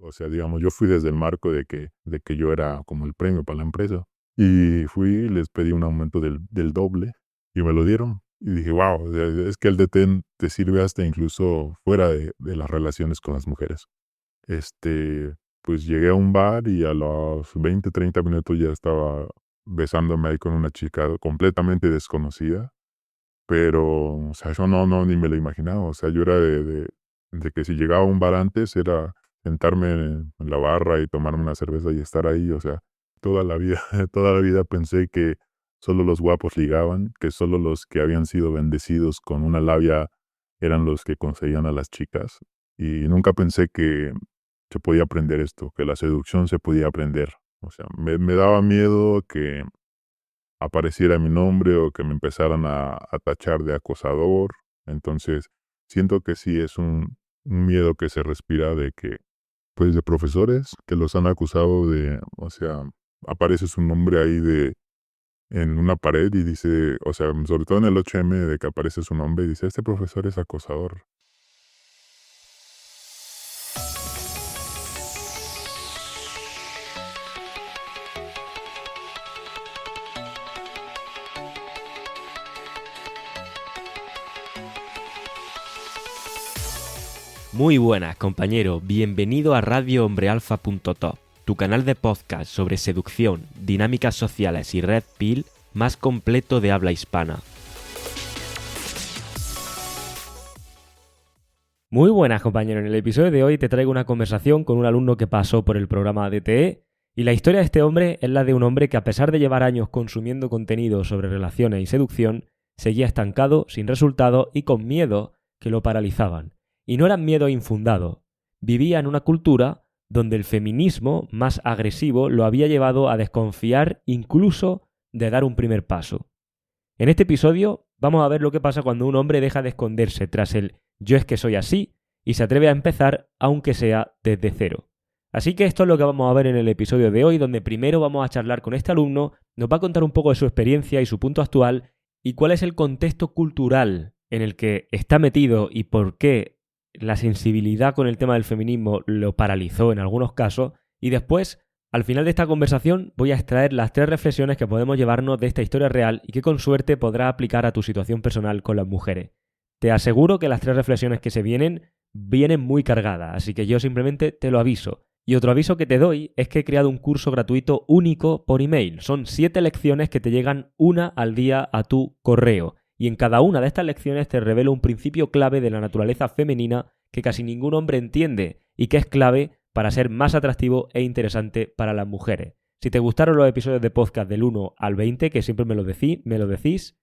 O sea, digamos, yo fui desde el marco de que yo era como el premio para la empresa. Y fui, les pedí un aumento del doble y me lo dieron. Y dije, wow, es que el DT te sirve hasta incluso fuera de las relaciones con las mujeres. Pues llegué a un bar y a los 20, 30 minutos ya estaba besándome ahí con una chica completamente desconocida, pero, o sea, yo no, ni me lo imaginaba. O sea, yo era de que si llegaba a un bar antes era sentarme en la barra y tomarme una cerveza y estar ahí. O sea, toda la vida, toda la vida pensé que solo los guapos ligaban, que solo los que habían sido bendecidos con una labia eran los que conseguían a las chicas. Y nunca pensé que se podía aprender esto, que la seducción se podía aprender. O sea, me daba miedo que apareciera mi nombre o que me empezaran a tachar de acosador. Entonces, siento que sí es un miedo que se respira de que, pues, de profesores que los han acusado de, o sea, aparece su nombre ahí en una pared y dice, o sea, sobre todo en el 8M, de que aparece su nombre y dice, este profesor es acosador. Muy buenas, compañero. Bienvenido a radiohombrealfa.top, tu canal de podcast sobre seducción, dinámicas sociales y red pill más completo de habla hispana. Muy buenas, compañero. En el episodio de hoy te traigo una conversación con un alumno que pasó por el programa DTE y la historia de este hombre es la de un hombre que, a pesar de llevar años consumiendo contenido sobre relaciones y seducción, seguía estancado, sin resultado y con miedo que lo paralizaban. Y no eran miedos infundados. Vivía en una cultura donde el feminismo más agresivo lo había llevado a desconfiar incluso de dar un primer paso. En este episodio vamos a ver lo que pasa cuando un hombre deja de esconderse tras el "yo es que soy así" y se atreve a empezar, aunque sea desde cero. Así que esto es lo que vamos a ver en el episodio de hoy, donde primero vamos a charlar con este alumno, nos va a contar un poco de su experiencia y su punto actual y cuál es el contexto cultural en el que está metido y por qué la sensibilidad con el tema del feminismo lo paralizó en algunos casos. Y después, al final de esta conversación, voy a extraer las 3 reflexiones que podemos llevarnos de esta historia real y que con suerte podrás aplicar a tu situación personal con las mujeres. Te aseguro que las 3 reflexiones que se vienen muy cargadas, así que yo simplemente te lo aviso. Y otro aviso que te doy es que he creado un curso gratuito único por email. Son 7 lecciones que te llegan una al día a tu correo. Y en cada una de estas lecciones te revelo un principio clave de la naturaleza femenina que casi ningún hombre entiende y que es clave para ser más atractivo e interesante para las mujeres. Si te gustaron los episodios de podcast del 1 al 20, que siempre me lo decís,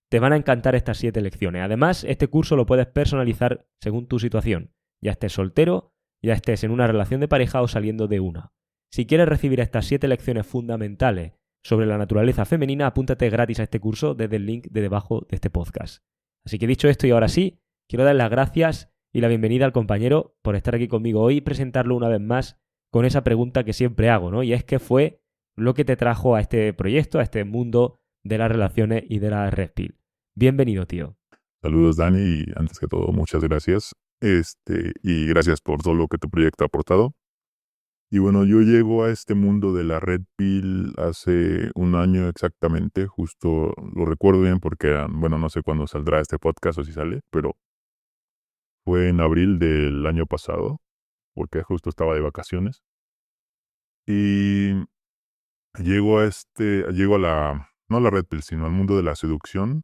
te van a encantar estas 7 lecciones. Además, este curso lo puedes personalizar según tu situación. Ya estés soltero, ya estés en una relación de pareja o saliendo de una. Si quieres recibir estas 7 lecciones fundamentales sobre la naturaleza femenina, apúntate gratis a este curso desde el link de debajo de este podcast. Así que dicho esto y ahora sí, quiero dar las gracias y la bienvenida al compañero por estar aquí conmigo hoy y presentarlo una vez más con esa pregunta que siempre hago, ¿no? Y es ¿qué fue lo que te trajo a este proyecto, a este mundo de las relaciones y de la red pill? Bienvenido, tío. Saludos, Dani, y antes que todo, muchas gracias. Y gracias por todo lo que tu proyecto ha aportado. Y bueno, yo llego a este mundo de la red pill hace un año exactamente, justo lo recuerdo bien porque, bueno, no sé cuándo saldrá este podcast o si sale, pero fue en abril del año pasado, porque justo estaba de vacaciones. Y llego a no a la red pill, sino al mundo de la seducción,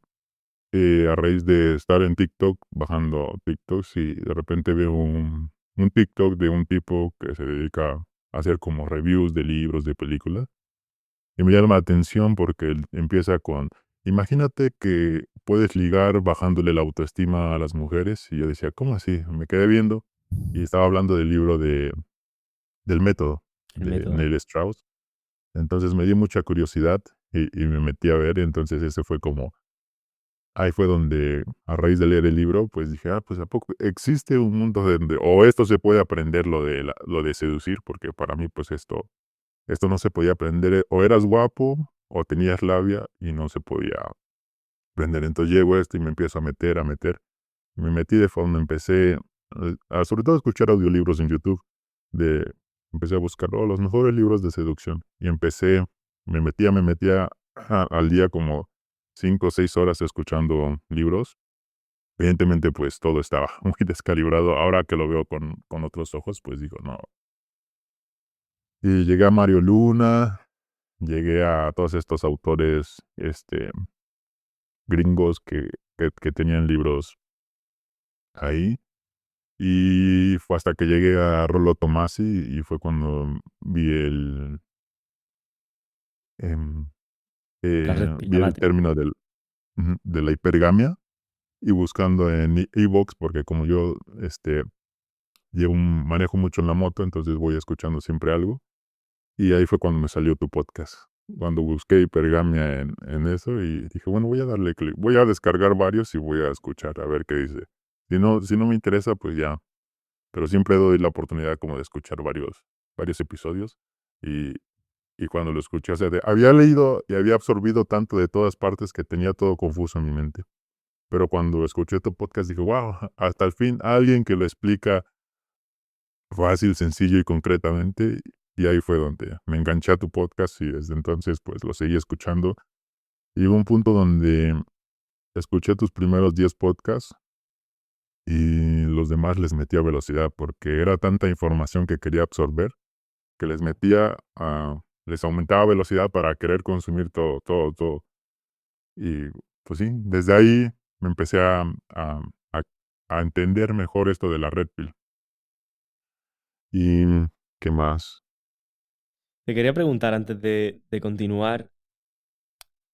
a raíz de estar en TikTok, bajando TikToks y de repente veo un TikTok de un tipo que se dedica a hacer como reviews de libros, de películas. Y me llama la atención porque él empieza con, imagínate que puedes ligar bajándole la autoestima a las mujeres. Y yo decía, ¿cómo así? Me quedé viendo y estaba hablando del libro del método El de método. Neil Strauss. Entonces me dio mucha curiosidad y me metí a ver. Entonces ese fue como, ahí fue donde a raíz de leer el libro, pues dije, pues ¿a poco existe un mundo donde, o esto se puede aprender lo de seducir? Porque para mí pues esto no se podía aprender, o eras guapo o tenías labia y no se podía aprender. Entonces llego a esto y me empiezo a meter. Me metí de fondo, empecé sobre todo a escuchar audiolibros en YouTube de empecé a buscar los mejores libros de seducción. Y me metía al día como 5 o 6 horas escuchando libros. Evidentemente, pues todo estaba muy descalibrado. Ahora que lo veo con otros ojos, pues digo, no. Y llegué a Mario Luna, llegué a todos estos autores gringos que tenían libros ahí. Y fue hasta que llegué a Rollo Tomasi y fue cuando vi em, La red pila, vi el mate. término de la hipergamia y buscando en iVoox, porque como yo manejo mucho en la moto, entonces voy escuchando siempre algo. Y ahí fue cuando me salió tu podcast. Cuando busqué hipergamia en eso y dije, bueno, voy a darle clic, voy a descargar varios y voy a escuchar a ver qué dice. Si no me interesa, pues ya. Pero siempre doy la oportunidad como de escuchar varios episodios. Y, y cuando lo escuché, o sea, había leído y había absorbido tanto de todas partes que tenía todo confuso en mi mente. Pero cuando escuché tu podcast dije, wow, hasta el fin alguien que lo explica fácil, sencillo y concretamente. Y ahí fue donde me enganché a tu podcast y desde entonces pues lo seguí escuchando. Y llegó un punto donde escuché tus primeros 10 podcasts y los demás les metía velocidad porque era tanta información que quería absorber que les aumentaba velocidad para querer consumir todo, todo, todo. Y pues sí, desde ahí me empecé a- a entender mejor esto de la red pill. ¿Y qué más? Te quería preguntar antes de continuar,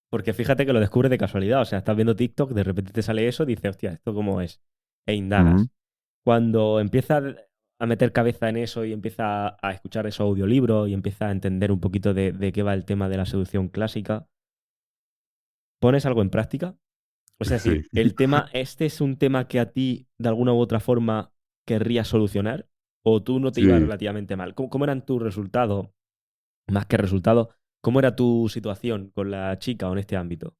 porque fíjate que lo descubres de casualidad. O sea, estás viendo TikTok, de repente te sale eso, dices, hostia, ¿esto cómo es? E Ujú. indagas. Cuando empiezas a meter cabeza en eso y empiezas a escuchar esos audiolibros y empiezas a entender un poquito de qué va el tema de la seducción clásica, ¿pones algo en práctica? O sea, es Sí. decir, el tema, ¿este es un tema que a ti, de alguna u otra forma, querrías solucionar? ¿O tú no te ibas Sí, relativamente mal? ¿Cómo eran tus resultados? Más que resultados, ¿cómo era tu situación con la chica o en este ámbito?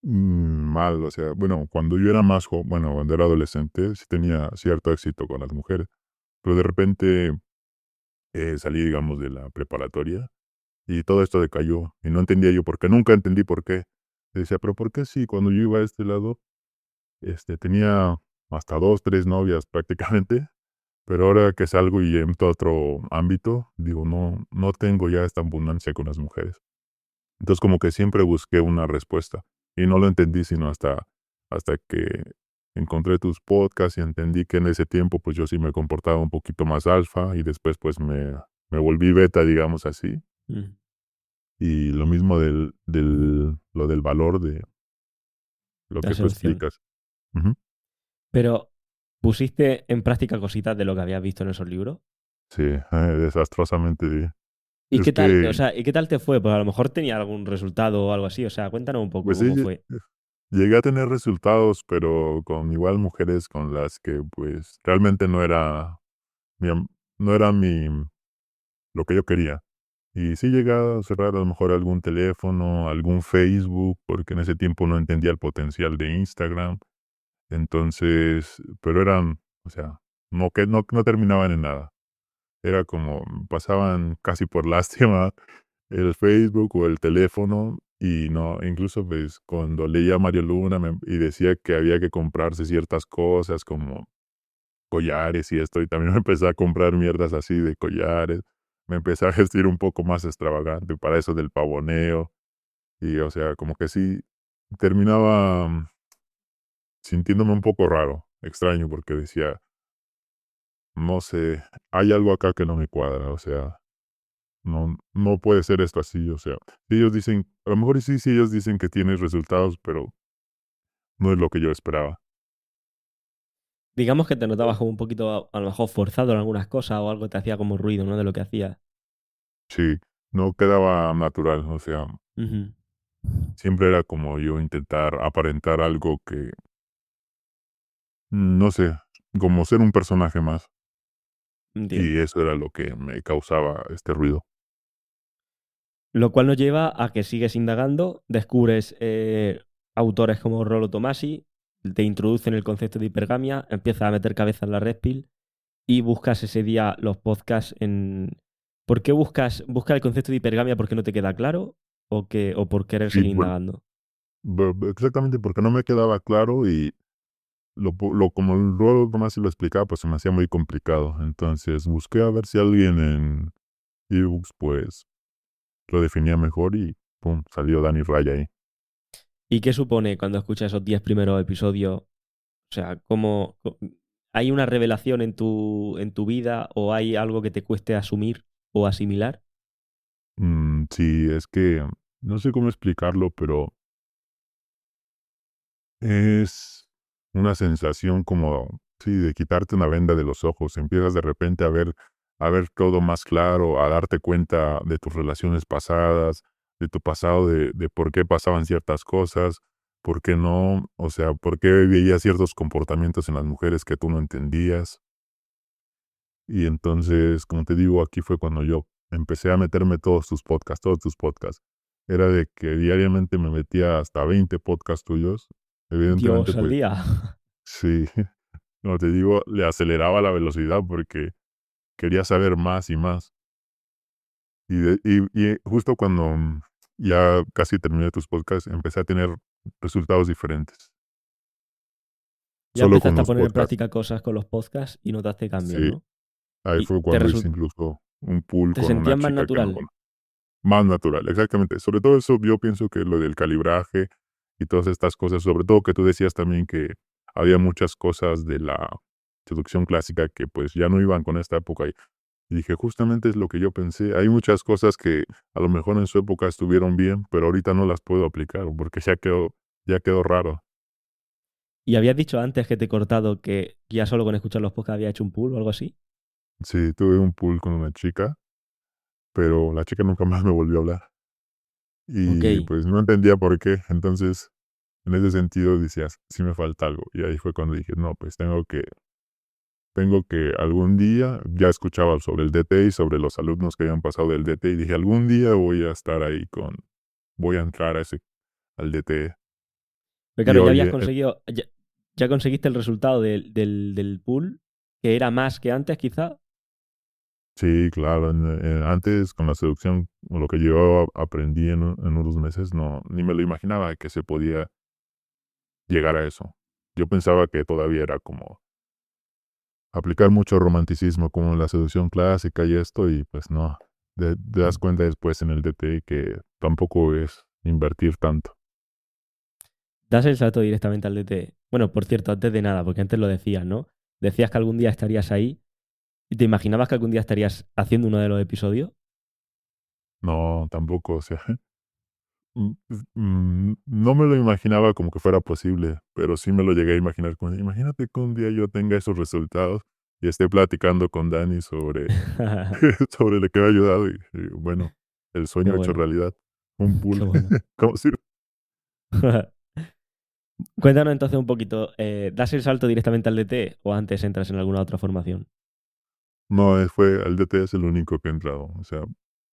mal, o sea, bueno, cuando yo era más joven, bueno, cuando era adolescente, sí tenía cierto éxito con las mujeres, pero de repente salí, digamos, de la preparatoria y todo esto decayó y no entendía yo por qué, nunca entendí por qué. Decía, pero ¿por qué sí? Cuando yo iba a este lado, tenía hasta 2, 3 novias prácticamente, pero ahora que salgo y entro a otro ámbito, digo, no, no tengo ya esta abundancia con las mujeres. Entonces como que siempre busqué una respuesta y no lo entendí sino hasta que encontré tus podcasts y entendí que en ese tiempo pues yo sí me comportaba un poquito más alfa y después pues me volví beta, digamos así. Mm. Y lo mismo lo del valor de lo La que tú seducción. explicas. Ujú. Pero, ¿pusiste en práctica cositas de lo que habías visto en esos libros? Sí, desastrosamente bien. ¿Y Es qué tal? O que, sea, ¿y qué tal te fue? Pues a lo mejor tenía algún resultado o algo así. O sea, cuéntanos un poco pues sí, cómo fue. llegué a tener resultados, pero con igual mujeres con las que pues realmente mi, am- no era lo que yo quería. Y sí llegué a cerrar a lo mejor algún teléfono, algún Facebook, porque en ese tiempo no entendía el potencial de Instagram. Entonces, pero eran, o sea, no terminaban en nada. Era como, pasaban casi por lástima el Facebook o el teléfono y no, incluso pues cuando leía a Mario Luna y decía que había que comprarse ciertas cosas como collares y esto, y también me empecé a comprar mierdas así de collares, me empecé a vestir un poco más extravagante para eso del pavoneo, y o sea, como que sí, terminaba sintiéndome un poco raro, extraño, porque decía, no sé, hay algo acá que no me cuadra, o sea, no puede ser esto así, o sea, si ellos dicen, a lo mejor y sí, ellos dicen que tienes resultados, pero no es lo que yo esperaba. Digamos que te notabas como un poquito, a lo mejor, forzado en algunas cosas o algo te hacía como ruido, ¿no? De lo que hacías. Sí, no quedaba natural, o sea, Ujú. siempre era como yo intentar aparentar algo que, no sé, como ser un personaje más. Y Entiendo. eso era lo que me causaba este ruido. Lo cual nos lleva a que sigues indagando, descubres autores como Rollo Tomasi, te introducen el concepto de hipergamia, empiezas a meter cabeza en la red pill y buscas ese día los podcasts ¿Por qué buscas el concepto de hipergamia porque no te queda claro o por querer Sí, seguir indagando? exactamente porque no me quedaba claro y como luego más se lo explicaba, pues se me hacía muy complicado. Entonces busqué a ver si alguien en ebooks, pues, lo definía mejor y pum, salió Dani Raya ahí. ¿Y qué supone cuando escuchas esos 10 primeros episodios? O sea, ¿hay una revelación en tu vida o hay algo que te cueste asumir o asimilar? Sí, es que no sé cómo explicarlo, pero es una sensación como, sí, de quitarte una venda de los ojos. Empiezas de repente a ver todo más claro, a darte cuenta de tus relaciones pasadas, de tu pasado, de por qué pasaban ciertas cosas, por qué no, o sea, por qué veías ciertos comportamientos en las mujeres que tú no entendías. Y entonces, como te digo, aquí fue cuando yo empecé a meterme todos tus podcasts. Era de que diariamente me metía hasta 20 podcasts tuyos. Evidentemente, Dios, al pues día. sí, como te digo, le aceleraba la velocidad porque quería saber más y más. Y justo cuando ya casi terminé tus podcasts, empecé a tener resultados diferentes. Ya Solo con empezaste a los poner en podcasts. práctica cosas con los podcasts y notaste cambios, Sí, ¿no? ahí ¿Y fue cuando hice incluso un pool te con una sentías más chica que no natural? conozco. Más natural, exactamente. Sobre todo eso, yo pienso que lo del calibraje y todas estas cosas, sobre todo que tú decías también que había muchas cosas de la seducción clásica que pues ya no iban con esta época. Y dije, justamente es lo que yo pensé. Hay muchas cosas que a lo mejor en su época estuvieron bien, pero ahorita no las puedo aplicar porque ya quedó raro. ¿Y habías dicho antes que te he cortado que ya solo con escuchar los podcasts había hecho un pool o algo así? Sí, tuve un pool con una chica, pero la chica nunca más me volvió a hablar. Ok. Y pues no entendía por qué. Entonces, en ese sentido decías, sí me falta algo. Y ahí fue cuando dije, no, pues tengo que algún día, ya escuchaba sobre el DT y sobre los alumnos que habían pasado del DT y dije, algún día voy a estar ahí voy a entrar al DT. Pero Y claro, ya habías oye, conseguido, ya conseguiste el resultado del pool, que era más que antes quizá. sí, claro, antes con la seducción, o lo que yo aprendí en unos meses, no, ni me lo imaginaba que se podía llegar a eso. Yo pensaba que todavía era como aplicar mucho romanticismo como la seducción clásica y esto, y pues no, te das cuenta después en el DT que tampoco es invertir tanto. Das el salto directamente al DT. Bueno, por cierto, antes de nada, porque antes lo decías, ¿no? Decías que algún día estarías ahí y te imaginabas que algún día estarías haciendo uno de los episodios. No, tampoco, o sea, no me lo imaginaba como que fuera posible, pero sí me lo llegué a imaginar. Imagínate que un día yo tenga esos resultados y esté platicando con Dani sobre, sobre lo que me ha ayudado y bueno, el Qué sueño hecho bueno, realidad, un qué pool. bueno. Como si Cuéntanos entonces un poquito, ¿das el salto directamente al DT o antes entras en alguna otra formación? no, fue al DT es el único que he entrado, o sea,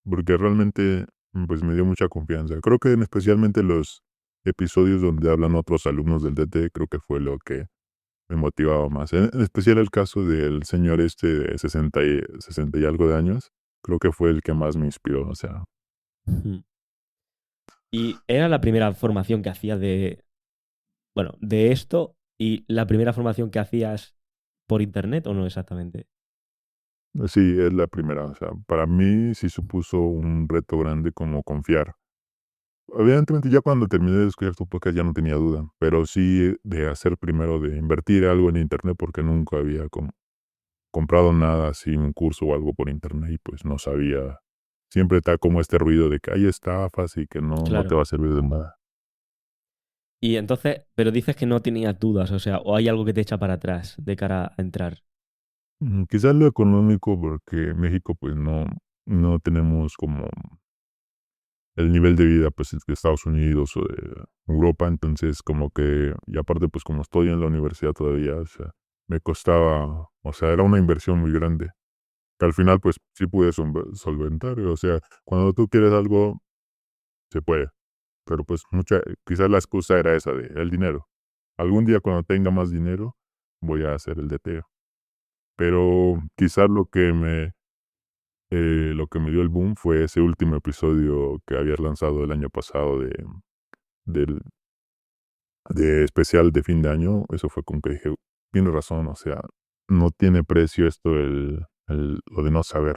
porque realmente, pues, me dio mucha confianza. Creo que en especialmente los episodios donde hablan otros alumnos del DT, creo que fue lo que me motivaba más. En especial el caso del señor este de 60 y algo de años, creo que fue el que más me inspiró, o sea, Ujú. Y era la primera formación que hacías bueno, de esto y la primera formación que hacías por internet o no exactamente. sí, es la primera, o sea, para mí sí supuso un reto grande como confiar. Evidentemente, ya cuando terminé de escuchar tu podcast ya no tenía duda, pero sí de hacer primero, de invertir algo en internet, porque nunca había comprado nada así, un curso o algo por internet, y pues no sabía. Siempre está como este ruido de que hay estafas y que no te Claro. va a servir de nada. Y entonces, pero dices que no tenías dudas, o sea, o hay algo que te echa para atrás de cara a entrar. Quizás lo económico, porque en México pues no tenemos como el nivel de vida pues de Estados Unidos o de Europa, entonces como que, y aparte pues como estoy en la universidad todavía, o sea, me costaba, o sea, era una inversión muy grande, que al final pues sí pude solventar, o sea, cuando tú quieres algo, se puede, pero pues quizás la excusa era esa de el dinero. Algún día cuando tenga más dinero, voy a hacer el DT, pero quizás lo lo que me dio el boom fue ese último episodio que habías lanzado el año pasado del, de especial de fin de año. Eso fue como que dije, tienes razón, o sea, no tiene precio esto lo de no saber.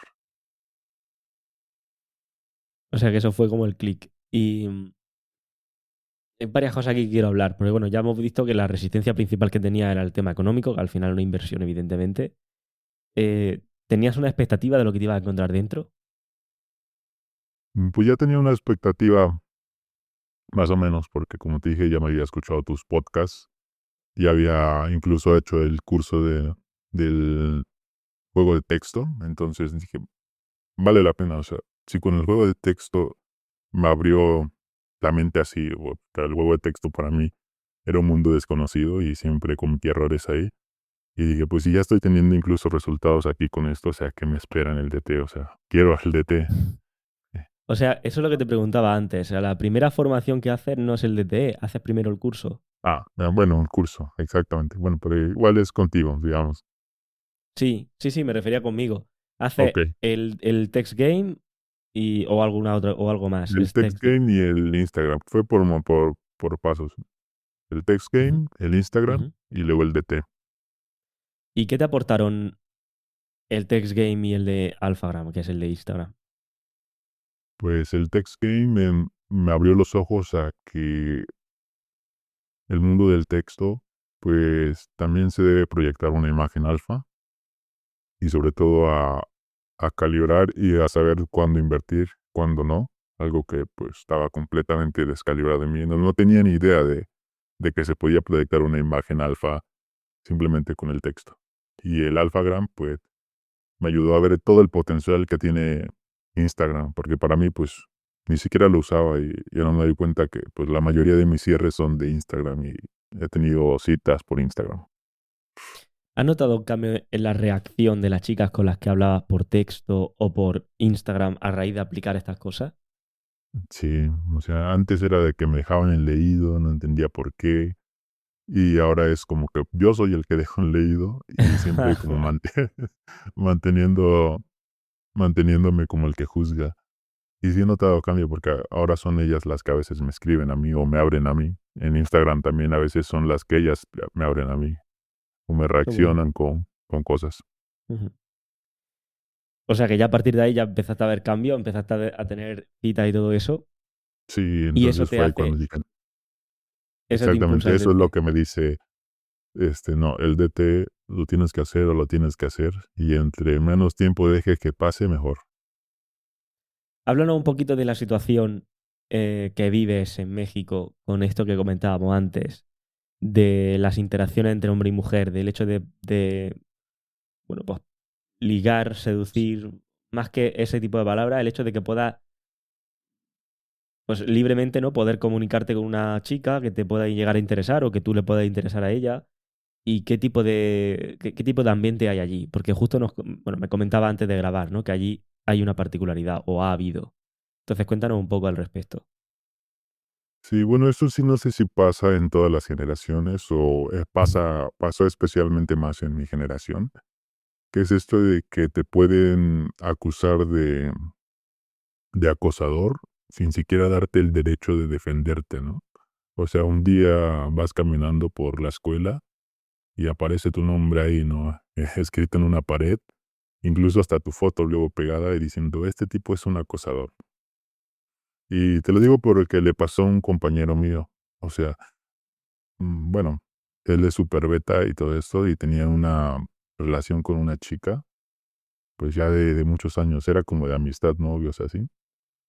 O sea que eso fue como el click. Y hay varias cosas que quiero hablar, porque bueno, ya hemos visto que la resistencia principal que tenía era el tema económico, que al final era una inversión, evidentemente. ¿Tenías una expectativa de lo que te ibas a encontrar dentro? Pues ya tenía una expectativa más o menos, porque como te dije, ya me había escuchado tus podcasts, y había incluso hecho el curso del juego de texto, entonces dije, vale la pena, o sea, si con el juego de texto me abrió la mente así, o sea, el juego de texto para mí era un mundo desconocido y siempre cometí errores ahí. Y dije, pues si ya estoy teniendo incluso resultados aquí con esto, o sea, ¿qué me espera en el DT? O sea, quiero al DT. Eh, O sea, eso es lo que te preguntaba antes. O sea, la primera formación que haces no es el DTE, haces primero el curso. bueno, un curso, exactamente. Bueno, pero igual es contigo, digamos. Sí, sí, sí, me refería conmigo. Haces Ok, el text game o alguna otra, o algo más. el text game y el Instagram. Fue por pasos. El text Ujú, game, el Instagram ujú. y luego el DT. ¿Y qué te aportaron el text game y el de Alphagram, que es el de Instagram? Pues el text game me abrió los ojos a que el mundo del texto, pues también se debe proyectar una imagen alfa y sobre todo a calibrar y a saber cuándo invertir, cuándo no. Algo que pues estaba completamente descalibrado en mí. No, no tenía ni idea de que se podía proyectar una imagen alfa simplemente con el texto. Y el Alphagram, pues, me ayudó a ver todo el potencial que tiene Instagram, porque para mí, pues, ni siquiera lo usaba y ahora me doy cuenta que, pues, la mayoría de mis cierres son de Instagram y he tenido citas por Instagram. ¿Has notado un cambio en la reacción de las chicas con las que hablabas por texto o por Instagram a raíz de aplicar estas cosas? Sí, o sea, antes era de que me dejaban en leído, no entendía por qué, y ahora es como que yo soy el que dejo en leído y siempre como manteniendo, manteniéndome como el que juzga. Y sí he notado cambio porque ahora son ellas las que a veces me escriben a mí o me abren a mí. En Instagram también a veces son las que ellas me abren a mí o me Qué bueno. reaccionan con cosas. Ujú. O sea que ya a partir de ahí ya empezaste a ver cambio, empezaste a tener citas y todo eso, Sí, y eso entonces te fue ahí cuando hace, dije, eso te impulsa exactamente el eso es lo DT. que me dice, no, el DT lo tienes que hacer o lo tienes que hacer y entre menos tiempo dejes que pase, mejor. Háblanos un poquito de la situación que vives en México con esto que comentábamos antes, de las interacciones entre hombre y mujer, del hecho bueno, pues ligar, seducir, más que ese tipo de palabras, el hecho de que puedas, pues libremente, ¿no? Poder comunicarte con una chica que te pueda llegar a interesar o que tú le puedas interesar a ella. ¿Y qué tipo de ambiente hay allí? Porque justo bueno, me comentaba antes de grabar, ¿no? Que allí hay una particularidad o ha habido. Entonces cuéntanos un poco al respecto. Sí, bueno, eso sí no sé si pasa en todas las generaciones o pasó especialmente más en mi generación, que es esto de que te pueden acusar de acosador sin siquiera darte el derecho de defenderte, ¿no? O sea, un día vas caminando por la escuela y aparece tu nombre ahí, ¿no? Escrito en una pared, incluso hasta tu foto luego pegada y diciendo, este tipo es un acosador. Y te lo digo porque le pasó a un compañero mío. O sea, bueno, él es super beta y todo esto y tenía una relación con una chica, pues ya de muchos años, era como de amistad, novios, así.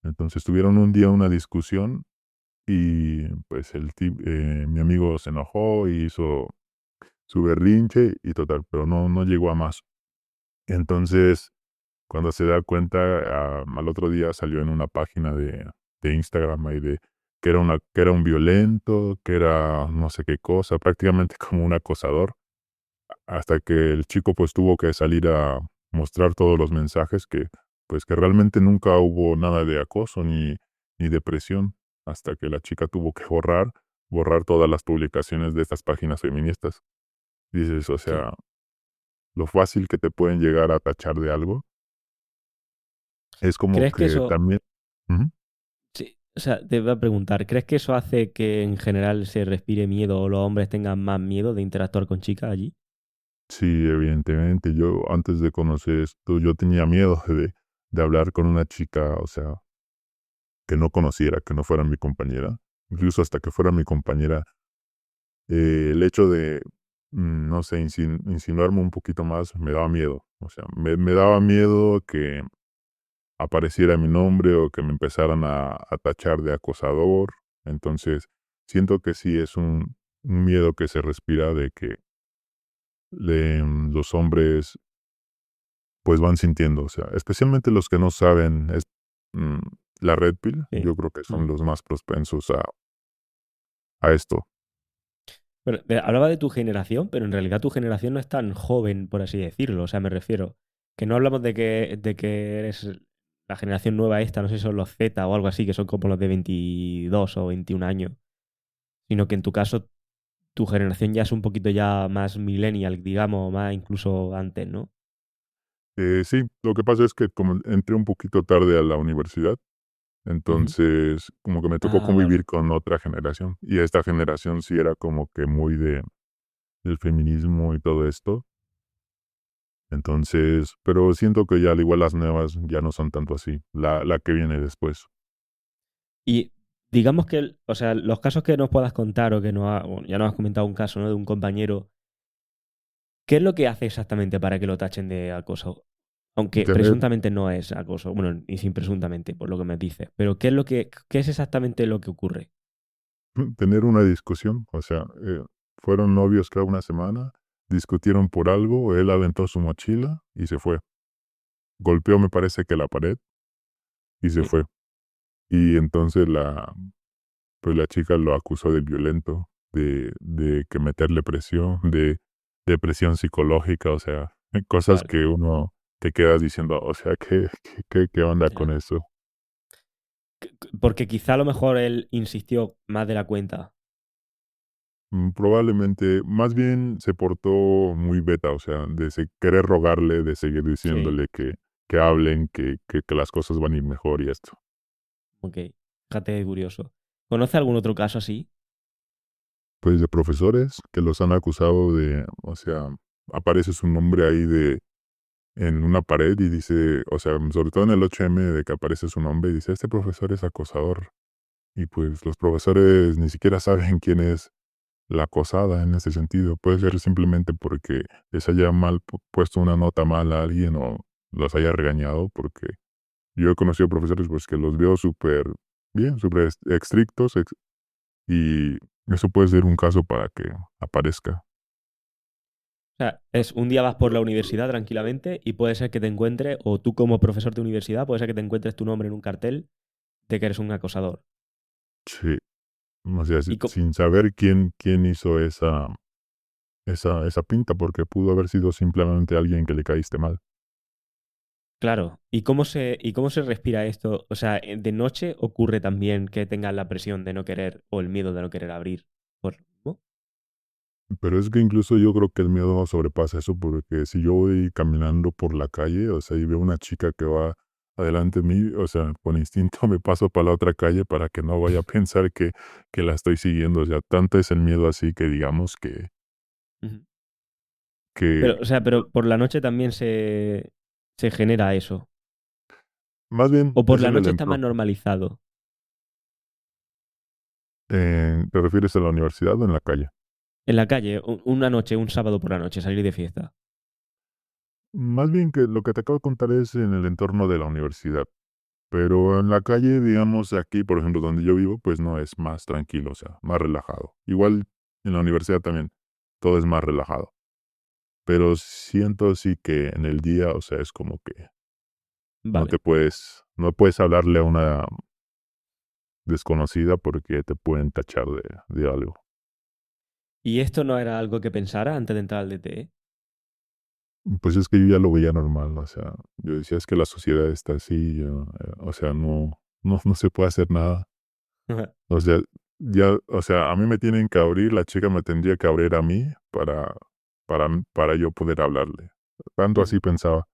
Entonces tuvieron un día una discusión y pues mi amigo se enojó y hizo su berrinche y total, pero no llegó a más. Entonces, cuando se da cuenta, al otro día salió en una página de Instagram ahí de que era un violento, que era no sé qué cosa, prácticamente como un acosador, hasta que el chico pues tuvo que salir a mostrar todos los mensajes que pues que realmente nunca hubo nada de acoso ni depresión, hasta que la chica tuvo que borrar todas las publicaciones de estas páginas feministas. Dices, o Sí. sea, lo fácil que te pueden llegar a tachar de algo. Es como ¿Crees que que eso, también... Ujú. sí, o sea, te voy a preguntar, ¿crees que eso hace que en general se respire miedo o los hombres tengan más miedo de interactuar con chicas allí? Sí, evidentemente. Yo antes de conocer esto, yo tenía miedo de hablar con una chica, o sea, que no conociera, que no fuera mi compañera. Incluso hasta que fuera mi compañera, el hecho de, no sé, insinuarme un poquito más me daba miedo. O sea, me daba miedo que apareciera mi nombre o que me empezaran a tachar de acosador. Entonces, siento que sí es un miedo que se respira de que los hombres pues van sintiendo, o sea, especialmente los que no saben mm, la red pill, Sí. yo creo que son Mm. los más propensos a esto. Bueno, hablaba de tu generación, pero en realidad tu generación no es tan joven, por así decirlo. O sea, me refiero que no hablamos de que eres la generación nueva esta, no sé si son los Z o algo así, que son como los de 22 o 21 años, sino que en tu caso tu generación ya es un poquito ya más millennial, digamos, más incluso antes, ¿no? Sí, lo que pasa es que como entré un poquito tarde a la universidad, Ujú. entonces como que me tocó Ah, vale. convivir con otra generación y esta generación sí era como que muy del feminismo y todo esto. Entonces, pero siento que ya al igual las nuevas ya no son tanto así, la que viene después. Y digamos que, o sea, los casos que nos puedas contar o que bueno, ya nos has comentado un caso, ¿no? De un compañero. ¿Qué es lo que hace exactamente para que lo tachen de acoso? Aunque Tener, presuntamente no es acoso, bueno, y sin presuntamente, por lo que me dices. Pero ¿qué es exactamente lo que ocurre? tener una discusión, o sea, fueron novios cada una semana, discutieron por algo, él aventó su mochila y se fue. Golpeó, me parece que la pared y se Sí, fue. Y entonces pues la chica lo acusó de violento, de que meterle presión, de presión psicológica, o sea, cosas vale. que uno te quedas diciendo, o sea, ¿qué onda con Ya. eso? Porque quizá a lo mejor él insistió más de la cuenta. Probablemente, más bien se portó muy beta, o sea, querer rogarle, de seguir Sí, diciéndole que hablen, que las cosas van a ir mejor y esto. ok. Fíjate, curioso. ¿Conoce algún otro caso así? Pues de profesores que los han acusado de, o sea, aparece su nombre ahí en una pared y dice, o sea, sobre todo en el 8M de que aparece su nombre y dice, este profesor es acosador. Y pues los profesores ni siquiera saben quién es la acosada en ese sentido. Puede ser simplemente porque les haya puesto una nota mal a alguien o los haya regañado, porque yo he conocido profesores pues que los veo súper bien, súper estrictos y eso puede ser un caso para que aparezca. O sea, es un día vas por la universidad tranquilamente y puede ser que te encuentres, o tú como profesor de universidad, puede ser que te encuentres tu nombre en un cartel de que eres un acosador. Sí, o sea, Y co- sin saber quién hizo esa pinta, porque pudo haber sido simplemente alguien que le caíste mal. Claro, ¿y cómo se respira esto? O sea, ¿de noche ocurre también que tengas la presión de no querer o el miedo de no querer abrir? ¿No? Pero es que incluso yo creo que el miedo sobrepasa eso, porque si yo voy caminando por la calle, o sea, y veo una chica que va adelante de mí, o sea, por instinto me paso para la otra calle para que no vaya a pensar que la estoy siguiendo. O sea, tanto es el miedo así que digamos Ujú. que Pero, o sea, pero por la noche también se genera eso. más bien O por es la en el noche está más entorno. normalizado. ¿Te refieres a la universidad o en la calle? En la calle, una noche, un sábado por la noche, salir de fiesta. Más bien que lo que te acabo de contar es en el entorno de la universidad. Pero en la calle, digamos, aquí, por ejemplo, donde yo vivo, pues no es más tranquilo, o sea, más relajado. Igual en la universidad también, todo es más relajado. Pero siento sí que en el día, o sea, es como que Vale. no puedes hablarle a una desconocida porque te pueden tachar de algo. ¿Y esto no era algo que pensara antes de entrar al DTE? Pues es que yo ya lo veía normal, o sea, yo decía, es que la sociedad está así, o sea, no se puede hacer nada. O sea, ya, o sea, a mí me tienen que abrir, la chica me tendría que abrir a mí para yo poder hablarle. Tanto así Ujú. pensaba.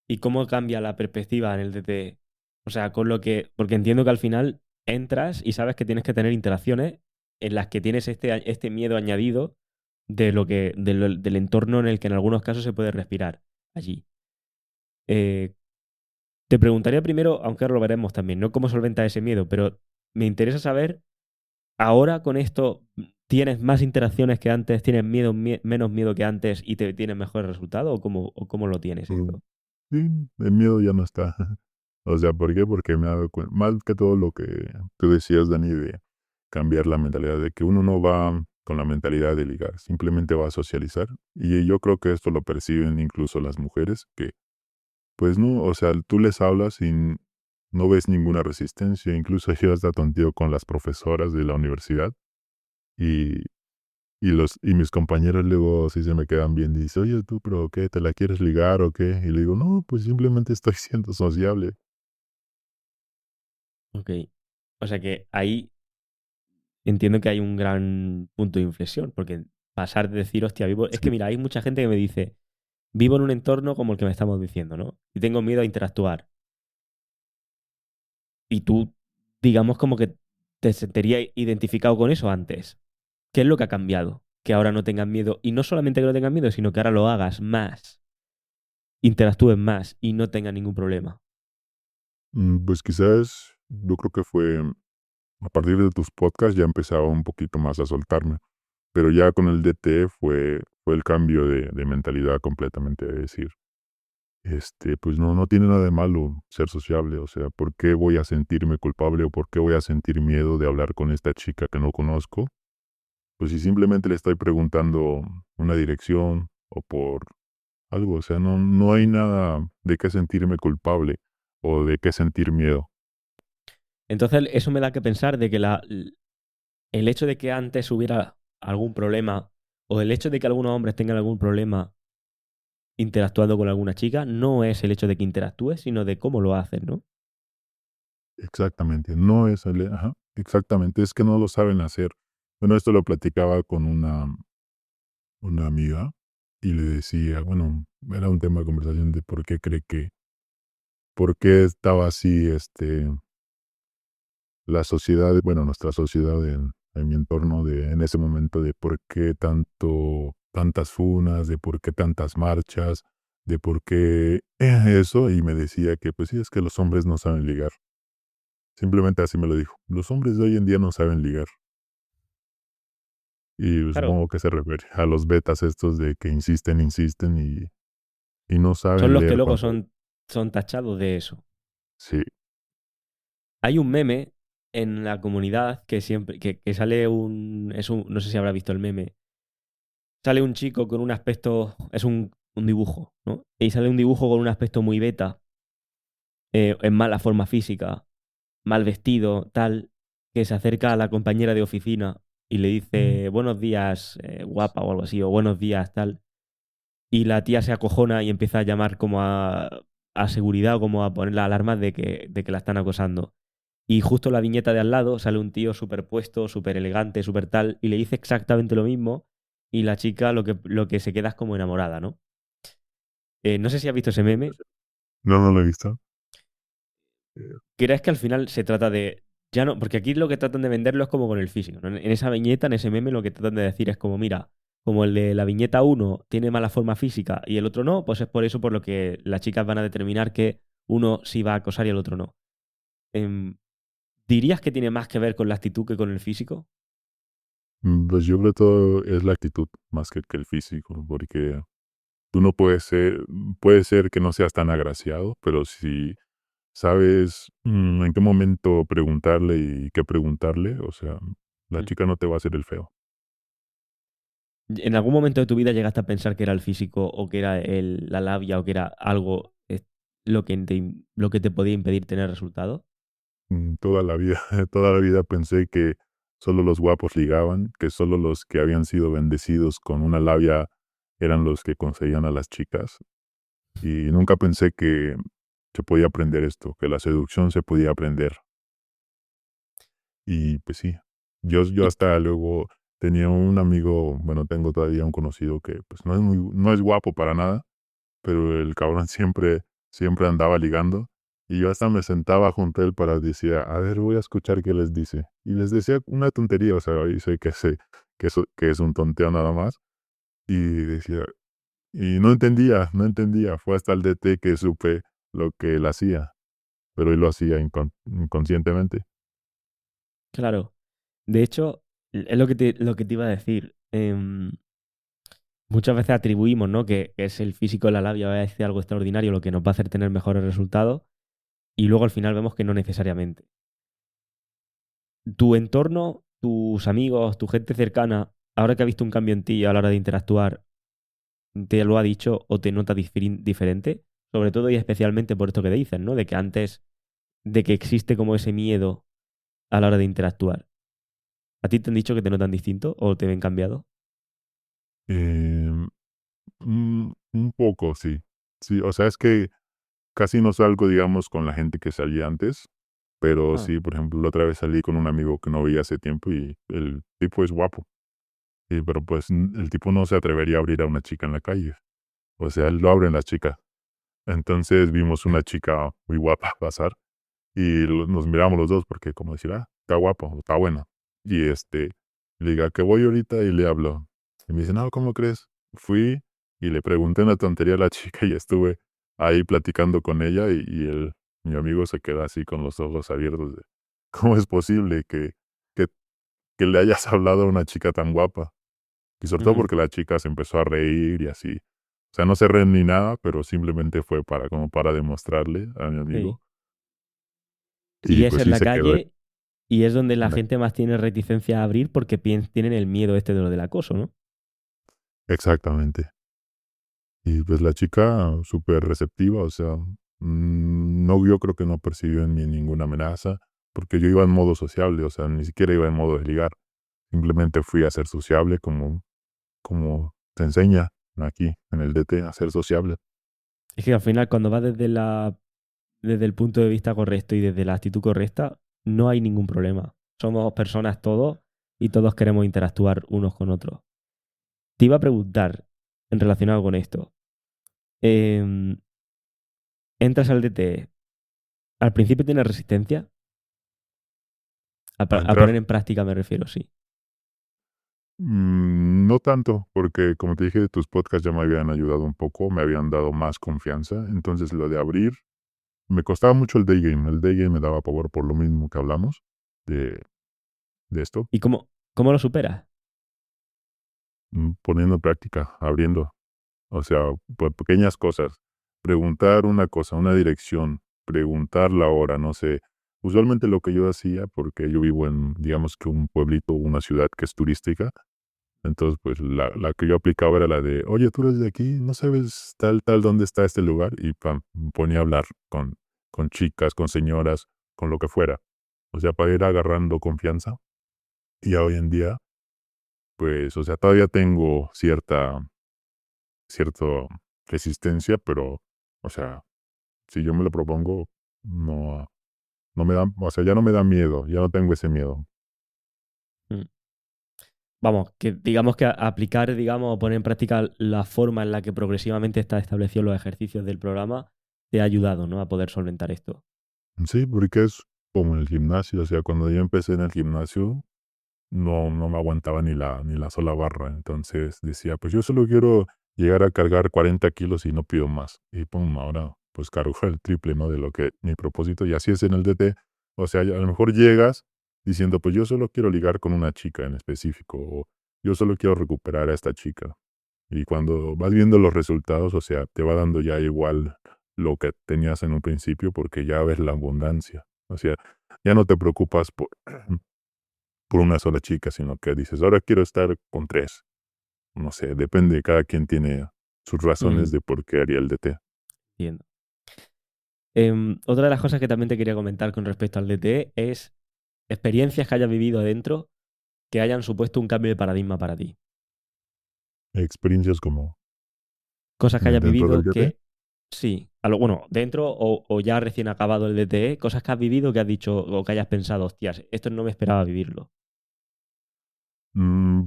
¿Y cómo cambia la perspectiva en el DT? O sea, con lo que. Porque entiendo que al final entras y sabes que tienes que tener interacciones en las que tienes este miedo añadido del entorno en el que en algunos casos se puede respirar allí. Eh, Te preguntaría primero, aunque ahora lo veremos también, no cómo solventas ese miedo, pero me interesa saber, ahora con esto, ¿tienes más interacciones que antes? ¿Tienes menos miedo que antes y te tienes mejores resultados? O cómo lo tienes Mm, esto? Sí, el miedo ya no está. O sea, ¿por qué? Porque me he dado cuenta, más que todo lo que tú decías, Dani, de cambiar la mentalidad, de que uno no va con la mentalidad de ligar, simplemente va a socializar. Y yo creo que esto lo perciben incluso las mujeres, que pues no, o sea, tú les hablas y no ves ninguna resistencia, incluso yo hasta tonteo con las profesoras de la universidad y, y mis compañeros luego sí se me quedan bien y dicen, oye tú, pero ¿qué? ¿Te la quieres ligar o qué? Y le digo, no, pues simplemente estoy siendo sociable. Ok. O sea que ahí entiendo que hay un gran punto de inflexión, porque pasar de decir, hostia, vivo. Es que Sí, mira, hay mucha gente que me dice, vivo en un entorno como el que me estamos diciendo, ¿no? Y tengo miedo a interactuar. Y tú, digamos, como que te sentirías identificado con eso antes. ¿Qué es lo que ha cambiado? Que ahora no tengas miedo. Y no solamente que no tengas miedo, sino que ahora lo hagas más, interactúes más y no tengas ningún problema. Pues quizás yo creo que fue a partir de tus podcasts ya empezaba un poquito más a soltarme, pero ya con el DT fue el cambio de mentalidad completamente, de decir, pues no, no tiene nada de malo ser sociable, o sea, ¿por qué voy a sentirme culpable o por qué voy a sentir miedo de hablar con esta chica que no conozco? Pues si simplemente le estoy preguntando una dirección o por algo, o sea, no, no hay nada de qué sentirme culpable o de qué sentir miedo. Entonces, eso me da que pensar de que el hecho de que antes hubiera algún problema o el hecho de que algunos hombres tengan algún problema interactuando con alguna chica no es el hecho de que interactúes, sino de cómo lo haces, ¿no? Exactamente, no es ajá, exactamente, es que no lo saben hacer. Bueno, esto lo platicaba con una amiga y le decía, bueno, era un tema de conversación de por qué cree que, por qué estaba así, la sociedad, bueno, nuestra sociedad en mi entorno en ese momento de por qué tantas funas, de por qué tantas marchas, de por qué eso, y me decía que pues sí, es que los hombres no saben ligar. Simplemente así me lo dijo. Los hombres de hoy en día no saben ligar. Y Claro, supongo que se refiere a los betas estos de que insisten, insisten y no son saben los que leer luego cuando... son tachados de eso. Sí. Hay un meme en la comunidad que siempre, que sale no sé si habrá visto el meme, sale un chico con un aspecto, es un dibujo, ¿no? Y sale un dibujo con un aspecto muy beta, en mala forma física, mal vestido, tal, que se acerca a la compañera de oficina y le dice, buenos días, guapa o algo así, o buenos días, tal. Y la tía se acojona y empieza a llamar como a seguridad, como a poner la alarma de que la están acosando. Y justo en la viñeta de al lado sale un tío súper puesto, súper elegante, súper tal, y le dice exactamente lo mismo. Y la chica lo que se queda es como enamorada, ¿no? No sé si has visto ese meme. No, no lo he visto. Eh, ¿Crees que al final se trata de... Ya no, porque aquí lo que tratan de venderlo es como con el físico, ¿no? En esa viñeta, en ese meme, lo que tratan de decir es como, mira, como el de la viñeta uno tiene mala forma física y el otro no, pues es por eso por lo que las chicas van a determinar que uno sí va a acosar y el otro no. Em, ¿Dirías que tiene más que ver con la actitud que con el físico? Pues yo creo que todo es la actitud más que el físico, porque tú no puede ser que no seas tan agraciado, pero si sabes en qué momento preguntarle y qué preguntarle, o sea, la Mm. chica no te va a hacer el feo. ¿En algún momento de tu vida llegaste a pensar que era el físico o que era la labia o que era algo lo que te podía impedir tener resultados? Toda la vida, toda la vida pensé que solo los guapos ligaban, que solo los que habían sido bendecidos con una labia eran los que conseguían a las chicas. Y nunca pensé que se podía aprender esto, que la seducción se podía aprender. Y pues sí, yo Y, hasta luego tenía un amigo, bueno, tengo todavía un conocido que pues no es guapo para nada, pero el cabrón siempre andaba ligando. Y yo hasta me sentaba junto a él para decir, a ver, voy a escuchar qué les dice. Y les decía una tontería, o sea, yo sé que es un tonteo nada más. Y decía, y no entendía. Fue hasta el DT que supe lo que él hacía, pero él lo hacía inconscientemente. Claro. De hecho, es lo que te iba a decir. Muchas veces atribuimos, ¿no? Que es el físico de la labia, va a decir algo extraordinario, lo que nos va a hacer tener mejores resultados, y luego al final vemos que no necesariamente. Tu entorno, tus amigos, tu gente cercana, ahora que ha visto un cambio en ti a la hora de interactuar, ¿te lo ha dicho o te nota diferente? Sobre todo y especialmente por esto que dices, ¿no? De que antes, de que existe como ese miedo a la hora de interactuar. ¿A ti te han dicho que te notan distinto o te ven cambiado? Em, un poco, sí. Sí, o sea, es que casi no salgo, digamos, con la gente que salía antes, pero Ah, sí, por ejemplo, la otra vez salí con un amigo que no veía hace tiempo y el tipo es guapo. Pero pues el tipo no se atrevería a abrir a una chica en la calle. O sea, él lo abre en la chica. Entonces vimos una chica muy guapa pasar y nos miramos los dos porque como decir, está guapo, está buena. Y le diga que voy ahorita y le hablo. Y me dice, no, ¿cómo crees? Fui y le pregunté una tontería a la chica y estuve ahí platicando con ella mi amigo se queda así con los ojos abiertos de, ¿cómo es posible que, que le hayas hablado a una chica tan guapa? Y sobre todo ujú, porque la chica se empezó a reír y así. O sea, no se ríe ni nada, pero simplemente fue para, como para demostrarle a mi sí. amigo. Y Y es pues en sí la se quedó. calle y es donde la en la- gente más tiene reticencia a abrir porque tienen el miedo este de lo del acoso, ¿no? Exactamente. Y pues la chica súper receptiva, o sea, no, yo creo que no percibió en mí ninguna amenaza, porque yo iba en modo sociable, o sea, ni siquiera iba en modo de ligar. Simplemente fui a ser sociable como te enseña aquí en el DT a ser sociable. Es que al final cuando vas desde el punto de vista correcto y desde la actitud correcta, no hay ningún problema. Somos personas todos y todos queremos interactuar unos con otros. Te iba a preguntar, en relacionado con esto, em, entras al DTE, al principio tienes resistencia, A a poner entrar. en práctica me refiero, sí. No tanto, porque como te dije, tus podcasts ya me habían ayudado un poco, me habían dado más confianza. Entonces, lo de abrir, me costaba mucho el day game. El day game me daba pavor por lo mismo que hablamos de, de esto. ¿Y cómo lo superas? Poniendo en práctica, abriendo. O sea, por pequeñas cosas. Preguntar una cosa, una dirección, preguntar la hora, no sé. Usualmente lo que yo hacía, porque yo vivo en, digamos que un pueblito, una ciudad que es turística. Entonces, pues, la que yo aplicaba era la de: "Oye, ¿tú eres de aquí? ¿No sabes tal dónde está este lugar?". Y pam, me ponía a hablar con chicas, con señoras, con lo que fuera. O sea, para ir agarrando confianza. Y ya hoy en día, pues, o sea, todavía tengo cierta resistencia, pero, o sea, si yo me lo propongo, no no me da, o sea, ya no me da miedo, ya no tengo ese miedo. Mm. Vamos, que digamos que aplicar, digamos, o poner en práctica la forma en la que progresivamente está establecido los ejercicios del programa te ha ayudado, ¿no? A poder solventar esto. Sí, porque es como en el gimnasio, o sea, cuando yo empecé en el gimnasio, no me aguantaba ni la sola barra. Entonces decía, pues yo solo quiero llegar a cargar 40 kilos y no pido más. Y pum, ahora pues cargo el triple, ¿no? De lo que mi propósito. Y así es en el DT. O sea, a lo mejor llegas diciendo, pues yo solo quiero ligar con una chica en específico. O yo solo quiero recuperar a esta chica. Y cuando vas viendo los resultados, o sea, te va dando ya igual lo que tenías en un principio porque ya ves la abundancia. O sea, ya no te preocupas por una sola chica, sino que dices, ahora quiero estar con tres. No sé, depende, cada quien tiene sus razones Mm, de por qué haría el DT. entiendo. Otra de las cosas que también te quería comentar con respecto al DTE es experiencias que hayas vivido adentro que hayan supuesto un cambio de paradigma para ti. Experiencias como Cosas que hayas dentro del vivido DT. que, sí, bueno, dentro o ya recién acabado el DTE, cosas que has vivido que has dicho o que hayas pensado, hostias, esto no me esperaba vivirlo.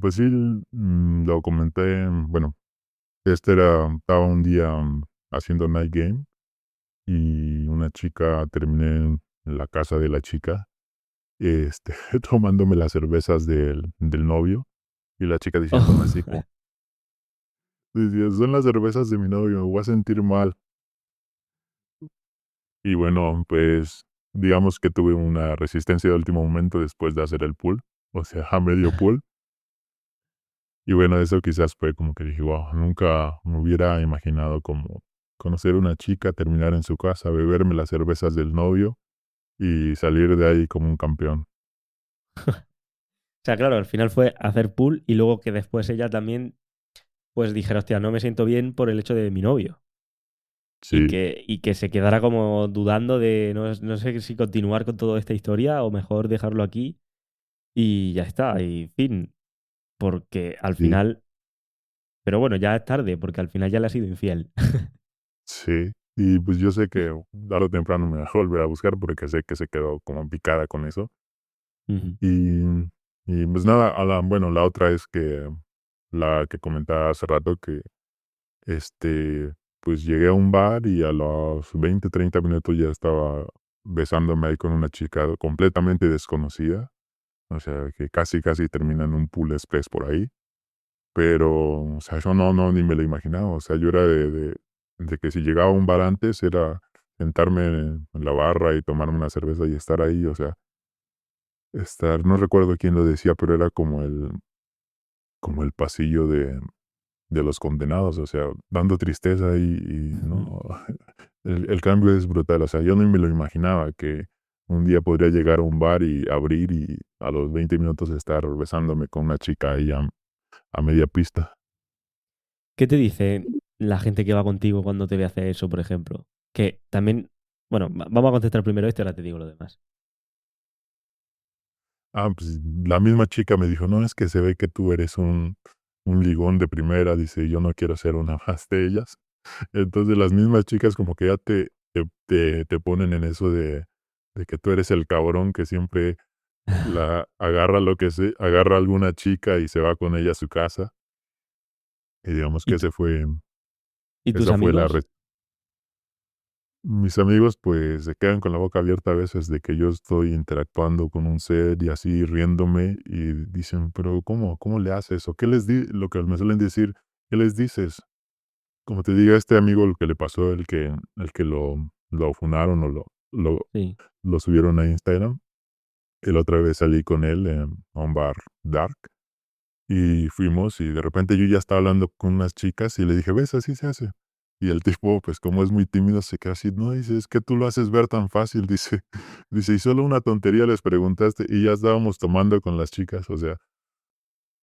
Pues sí, lo comenté, bueno, estaba un día haciendo night game y una chica, terminé en la casa de la chica, tomándome las cervezas del novio, y la chica diciéndome así Oh. como, decía, son las cervezas de mi novio, me voy a sentir mal. Y bueno, pues digamos que tuve una resistencia de último momento después de hacer el pool, o sea, a medio pool. Y bueno, eso quizás fue como que dije, wow, nunca me hubiera imaginado como conocer a una chica, terminar en su casa, beberme las cervezas del novio y salir de ahí como un campeón. O sea, claro, al final fue hacer pool y luego que después ella también, pues dijera, hostia, no me siento bien por el hecho de mi novio. Sí, Y que se quedara como dudando de no sé si continuar con toda esta historia o mejor dejarlo aquí y ya está, y fin. Porque al sí, final, pero bueno, ya es tarde, porque al final ya le ha sido infiel. sí. Y pues yo sé que tarde o temprano me va a volver a buscar porque sé que se quedó como picada con eso. Ujú. Y, y pues nada, bueno, la otra es que la que comentaba hace rato que pues llegué a un bar y a los 20 30 minutos ya estaba besándome ahí con una chica completamente desconocida. O sea, que casi, casi termina en un pool express por ahí. Pero, o sea, yo no, ni me lo imaginaba. O sea, yo era de que si llegaba a un bar antes era sentarme en la barra y tomarme una cerveza y estar ahí. O sea, no recuerdo quién lo decía, pero era como el pasillo de los condenados, o sea, dando tristeza y Ujú. no, el cambio es brutal, o sea, yo no me lo imaginaba que un día podría llegar a un bar y abrir y a los 20 minutos estar besándome con una chica ahí a media pista. ¿Qué te dice la gente que va contigo cuando te ve hacer eso, por ejemplo? Que también, bueno, vamos a contestar primero esto y ahora te digo lo demás. Ah, pues la misma chica me dijo, no, es que se ve que tú eres un ligón de primera, dice, yo no quiero ser una más de ellas. Entonces las mismas chicas como que ya te ponen en eso de que tú eres el cabrón que siempre agarra lo que se agarra a alguna chica y se va con ella a su casa. Y digamos que ¿Y, y tus esa fue la amigos? res mis amigos, pues, se quedan con la boca abierta a veces de que yo estoy interactuando con un ser y así riéndome, y dicen: "Pero, ¿cómo le haces?". O qué les di lo que me suelen decir: "¿Qué les dices?". Como te digo, a este amigo lo que le pasó, el que lo funaron o lo Sí. lo subieron a Instagram, la otra vez salí con él, a un bar dark. Y fuimos, y de repente yo ya estaba hablando con unas chicas y le dije: "¿Ves? Así se hace". Y el tipo, pues, como es muy tímido, se queda así: "No", dice: "Es que tú lo haces ver tan fácil", dice. Dice: "Y solo una tontería les preguntaste", y ya estábamos tomando con las chicas, o sea,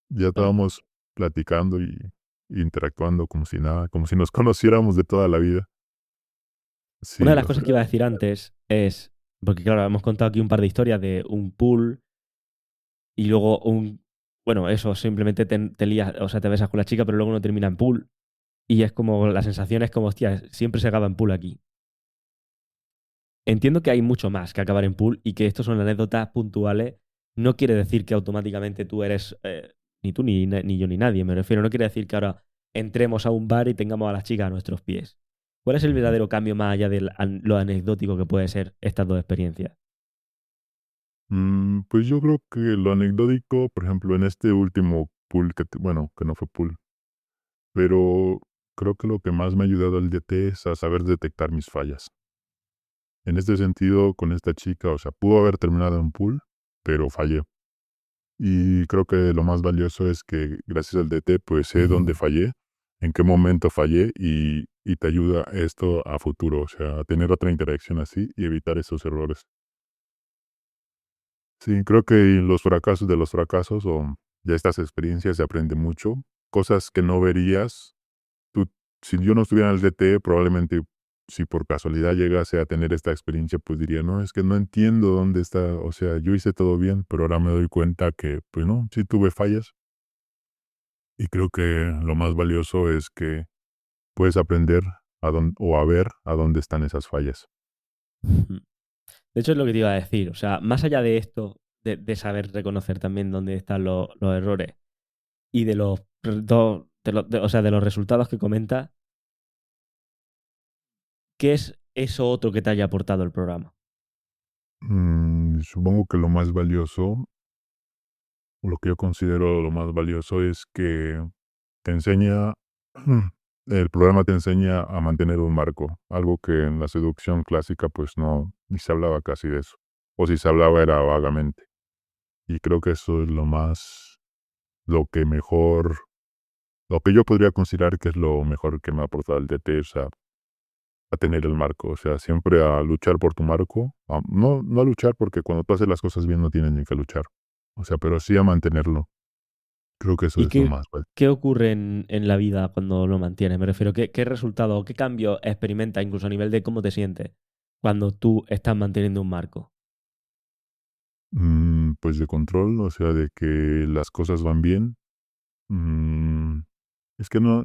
ya Claro. estábamos platicando y interactuando como si nada, como si nos conociéramos de toda la vida. Una de Sí, las o cosas sea, que iba a decir antes es, porque claro, hemos contado aquí un par de historias de un pool y luego bueno, eso, simplemente te lías, o sea, te besas con la chica, pero luego no termina en pool. Y es como, la sensación es como, hostia, siempre se acaba en pool aquí. Entiendo que hay mucho más que acabar en pool y que estos son anécdotas puntuales. No quiere decir que automáticamente tú eres, ni tú, ni yo, ni nadie, me refiero. No quiere decir que ahora entremos a un bar y tengamos a las chicas a nuestros pies. ¿Cuál es el ujú. verdadero cambio más allá de lo anecdótico que puede ser estas dos experiencias? Pues yo creo que lo anecdótico, por ejemplo, en este último pool bueno, que no fue pool, pero creo que lo que más me ha ayudado el DT es a saber detectar mis fallas. En este sentido, con esta chica, o sea, pudo haber terminado en pool, pero fallé. Y creo que lo más valioso es que gracias al DT, pues sé dónde fallé, en qué momento fallé y te ayuda esto a futuro, o sea, a tener otra interacción así y evitar esos errores. Sí, creo que los fracasos de los fracasos o de estas experiencias se aprende mucho, cosas que no verías. Tú, si yo no estuviera en el DT, probablemente si por casualidad llegase a tener esta experiencia, pues diría, no, es que no entiendo dónde está, o sea, yo hice todo bien, pero ahora me doy cuenta que, pues no, sí tuve fallas y creo que lo más valioso es que puedes aprender o a ver a dónde están esas fallas. De hecho, es lo que te iba a decir. O sea, más allá de esto, de saber reconocer también dónde están los errores y de o sea, de los resultados que comenta, ¿qué es eso otro que te haya aportado el programa? Supongo que lo más valioso, o lo que yo considero lo más valioso es que te enseña, el programa te enseña a mantener un marco, algo que en la seducción clásica pues no, ni se hablaba casi de eso, o si se hablaba era vagamente. Y creo que eso es lo que mejor, lo que yo podría considerar que es lo mejor que me ha aportado el DT, o sea, a tener el marco, o sea, siempre a luchar por tu marco, no a luchar porque cuando tú haces las cosas bien no tienes ni que luchar, o sea, pero sí a mantenerlo. Creo que eso ¿Y es lo qué, más bueno. qué ocurre en la vida cuando lo mantienes? Me refiero, ¿qué resultado o qué cambio experimentas incluso a nivel de cómo te sientes cuando tú estás manteniendo un marco? Pues de control, o sea, de que las cosas van bien. Mm, es que no,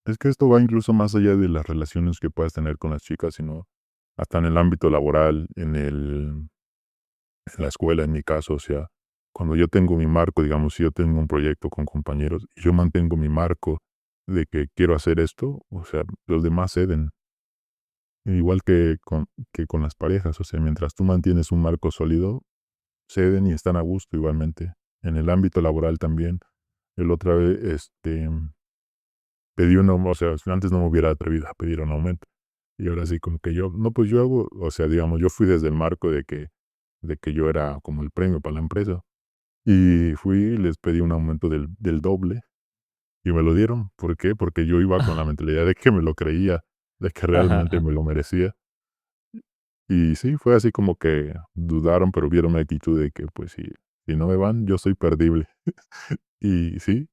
es que esto va incluso más allá de las relaciones que puedas tener con las chicas, sino hasta en el ámbito laboral, en la escuela, en mi caso, o sea, cuando yo tengo mi marco, digamos, si yo tengo un proyecto con compañeros y yo mantengo mi marco de que quiero hacer esto, o sea, los demás ceden. Igual que con las parejas, o sea, mientras tú mantienes un marco sólido, ceden y están a gusto igualmente. En el ámbito laboral también. El otra vez, pedí un aumento, o sea, antes no me hubiera atrevido a pedir un aumento. Y ahora sí, como que yo, no, pues yo hago, o sea, digamos, yo fui desde el marco de que yo era como el premio para la empresa. Y fui y les pedí un aumento del doble y me lo dieron. ¿Por qué? Porque yo iba con la mentalidad de que me lo creía, de que realmente me lo merecía. Y sí, fue así como que dudaron, pero vieron mi actitud de que, pues, si no me van, yo soy perdible. Y sí,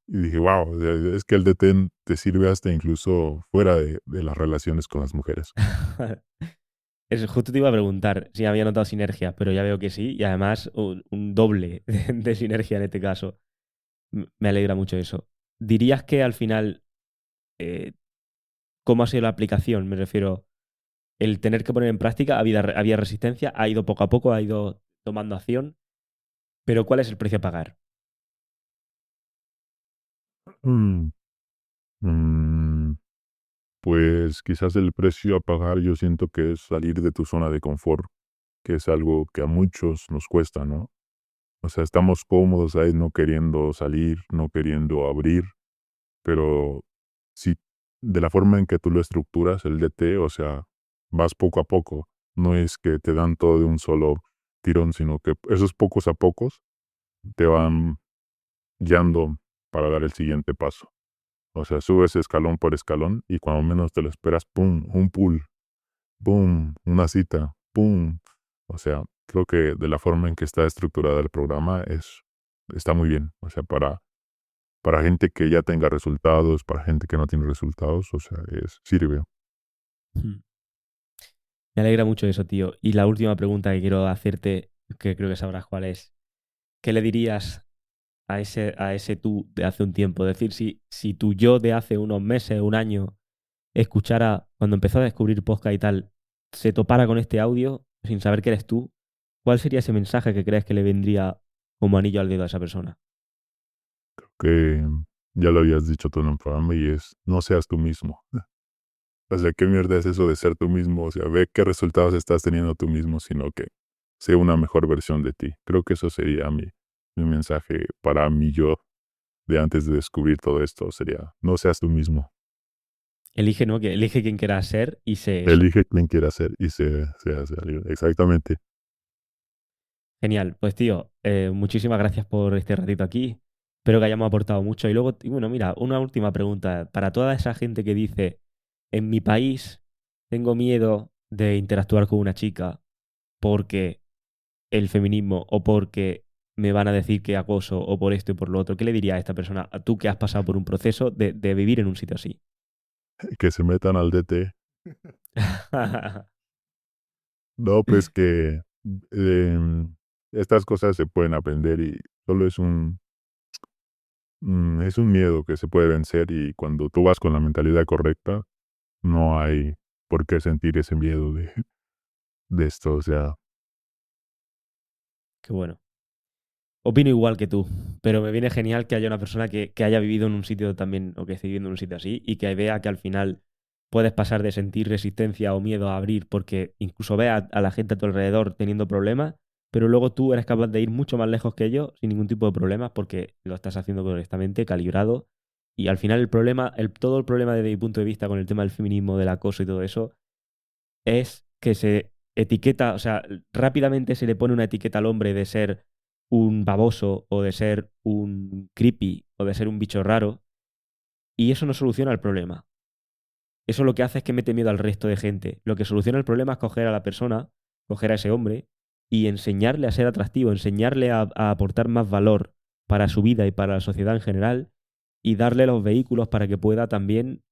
y dije: "Guau, es que el detén te sirve hasta incluso fuera de las relaciones con las mujeres". Eso, justo te iba a preguntar si había notado sinergia, pero ya veo que sí, y además un doble de sinergia en este caso. Me alegra mucho eso. ¿Dirías que al final, eh, cómo ha sido la aplicación? Me refiero, el tener que poner en práctica, había resistencia, ha ido poco a poco, ha ido tomando acción, pero ¿cuál es el precio a pagar? Mm, mm, pues, quizás el precio a pagar yo siento que es salir de tu zona de confort, que es algo que a muchos nos cuesta, ¿no? O sea, estamos cómodos ahí no queriendo salir, no queriendo abrir, pero si de la forma en que tú lo estructuras, el DT, o sea, vas poco a poco. No es que te dan todo de un solo tirón, sino que esos pocos a pocos te van guiando para dar el siguiente paso. O sea, subes escalón por escalón y cuando menos te lo esperas, ¡pum! Un pull, ¡pum! Una cita, ¡pum! O sea, creo que de la forma en que está estructurada el programa está muy bien. O sea, para gente que ya tenga resultados, para gente que no tiene resultados, o sea, sirve. Hmm. Me alegra mucho eso, tío. Y la última pregunta que quiero hacerte, que creo que sabrás cuál es. ¿Qué le dirías a ese tú de hace un tiempo? Es decir, si tu yo de hace unos meses, un año, escuchara, cuando empezó a descubrir podcast y tal, se topara con este audio sin saber que eres tú, ¿cuál sería ese mensaje que crees que le vendría como anillo al dedo a esa persona? Que ya lo habías dicho tú en un programa y es, no seas tú mismo. O sea, ¿qué mierda es eso de ser tú mismo? O sea, ve qué resultados estás teniendo tú mismo, sino que sea una mejor versión de ti. Creo que eso sería mi mensaje para mí yo de antes de descubrir todo esto. Sería, no seas tú mismo. Elige, ¿no? Que elige quién quieras ser y sé eso. Elige quién quieras ser y sea libre. Exactamente. Genial. Pues tío, muchísimas gracias por este ratito aquí. Espero que hayamos aportado mucho. Y luego, y bueno, mira, una última pregunta. Para toda esa gente que dice, en mi país tengo miedo de interactuar con una chica porque el feminismo o porque me van a decir que acoso o por esto y por lo otro, ¿qué le diría a esta persona, a tú que has pasado por un proceso de vivir en un sitio así? Que se metan al DT. No, pues que estas cosas se pueden aprender y solo es un miedo que se puede vencer y cuando tú vas con la mentalidad correcta, no hay por qué sentir ese miedo de esto. O sea, Qué bueno. Opino igual que tú, pero me viene genial que haya una persona que haya vivido en un sitio también, o que esté viviendo en un sitio así, y que vea que al final puedes pasar de sentir resistencia o miedo a abrir porque incluso ves a la gente a tu alrededor teniendo problemas, pero luego tú eres capaz de ir mucho más lejos que ellos sin ningún tipo de problemas porque lo estás haciendo correctamente, calibrado. Y al final todo el problema desde mi punto de vista con el tema del feminismo, del acoso y todo eso, es que se etiqueta, o sea, rápidamente se le pone una etiqueta al hombre de ser un baboso o de ser un creepy o de ser un bicho raro y eso no soluciona el problema. Eso lo que hace es que mete miedo al resto de gente. Lo que soluciona el problema es coger a la persona, coger a ese hombre y enseñarle a ser atractivo, enseñarle a aportar más valor para su vida y para la sociedad en general y darle los vehículos para que pueda también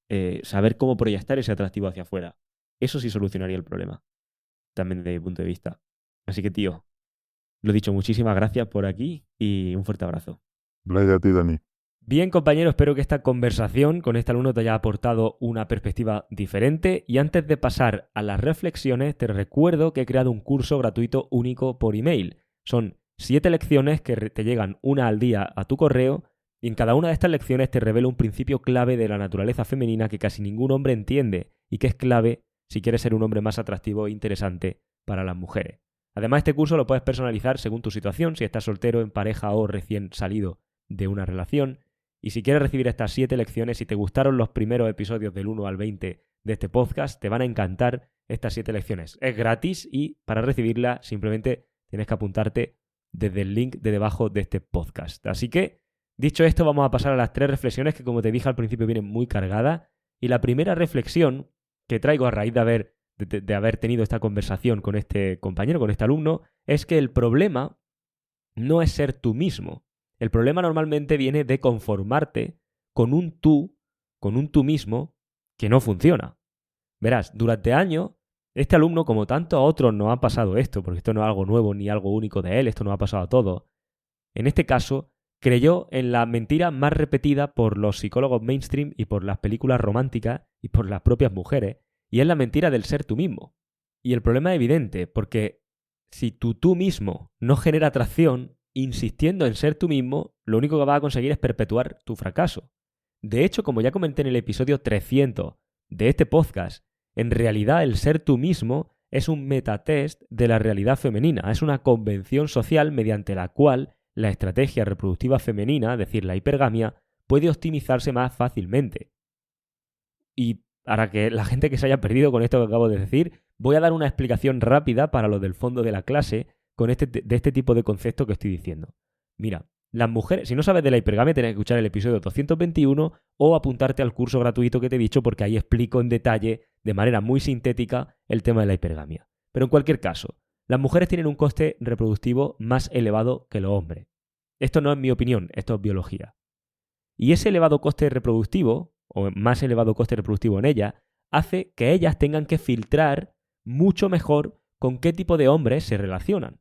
saber cómo proyectar ese atractivo hacia afuera. Eso sí solucionaría el problema, también desde mi punto de vista. Así que, tío, lo dicho, muchísimas gracias por aquí y un fuerte abrazo. Gracias a ti, Dani. Bien, compañero, espero que esta conversación con este alumno te haya aportado una perspectiva diferente y antes de pasar a las reflexiones te recuerdo que he creado un curso gratuito único por email. Son 7 lecciones que te llegan una al día a tu correo y en cada una de estas lecciones te revelo un principio clave de la naturaleza femenina que casi ningún hombre entiende y que es clave si quieres ser un hombre más atractivo e interesante para las mujeres. Además, este curso lo puedes personalizar según tu situación, si estás soltero, en pareja o recién salido de una relación. Y si quieres recibir estas 7 lecciones, si te gustaron los primeros episodios del 1 al 20 de este podcast, te van a encantar estas 7 lecciones. Es gratis y para recibirla simplemente tienes que apuntarte desde el link de debajo de este podcast. Así que, dicho esto, vamos a pasar a las 3 reflexiones que, como te dije al principio, vienen muy cargadas. Y la primera reflexión que traigo a raíz de haber tenido esta conversación con este compañero, con este alumno, es que el problema no es ser tú mismo. El problema normalmente viene de conformarte con un tú mismo que no funciona. Verás, durante años, este alumno, como tanto a otros, no ha pasado esto, porque esto no es algo nuevo ni algo único de él, esto no ha pasado a todos. En este caso, creyó en la mentira más repetida por los psicólogos mainstream y por las películas románticas y por las propias mujeres, y es la mentira del ser tú mismo. Y el problema es evidente, porque si tú mismo no genera atracción, insistiendo en ser tú mismo, lo único que vas a conseguir es perpetuar tu fracaso. De hecho, como ya comenté en el episodio 300 de este podcast, en realidad el ser tú mismo es un metatest de la realidad femenina, es una convención social mediante la cual la estrategia reproductiva femenina, es decir, la hipergamia, puede optimizarse más fácilmente. Y para que la gente que se haya perdido con esto que acabo de decir, voy a dar una explicación rápida para los del fondo de la clase de este tipo de concepto que estoy diciendo. Mira, las mujeres, si no sabes de la hipergamia, tienes que escuchar el episodio 221 o apuntarte al curso gratuito que te he dicho porque ahí explico en detalle, de manera muy sintética, el tema de la hipergamia. Pero en cualquier caso, las mujeres tienen un coste reproductivo más elevado que los hombres. Esto no es mi opinión, esto es biología. Y ese elevado coste reproductivo, o más elevado coste reproductivo en ellas, hace que ellas tengan que filtrar mucho mejor con qué tipo de hombres se relacionan.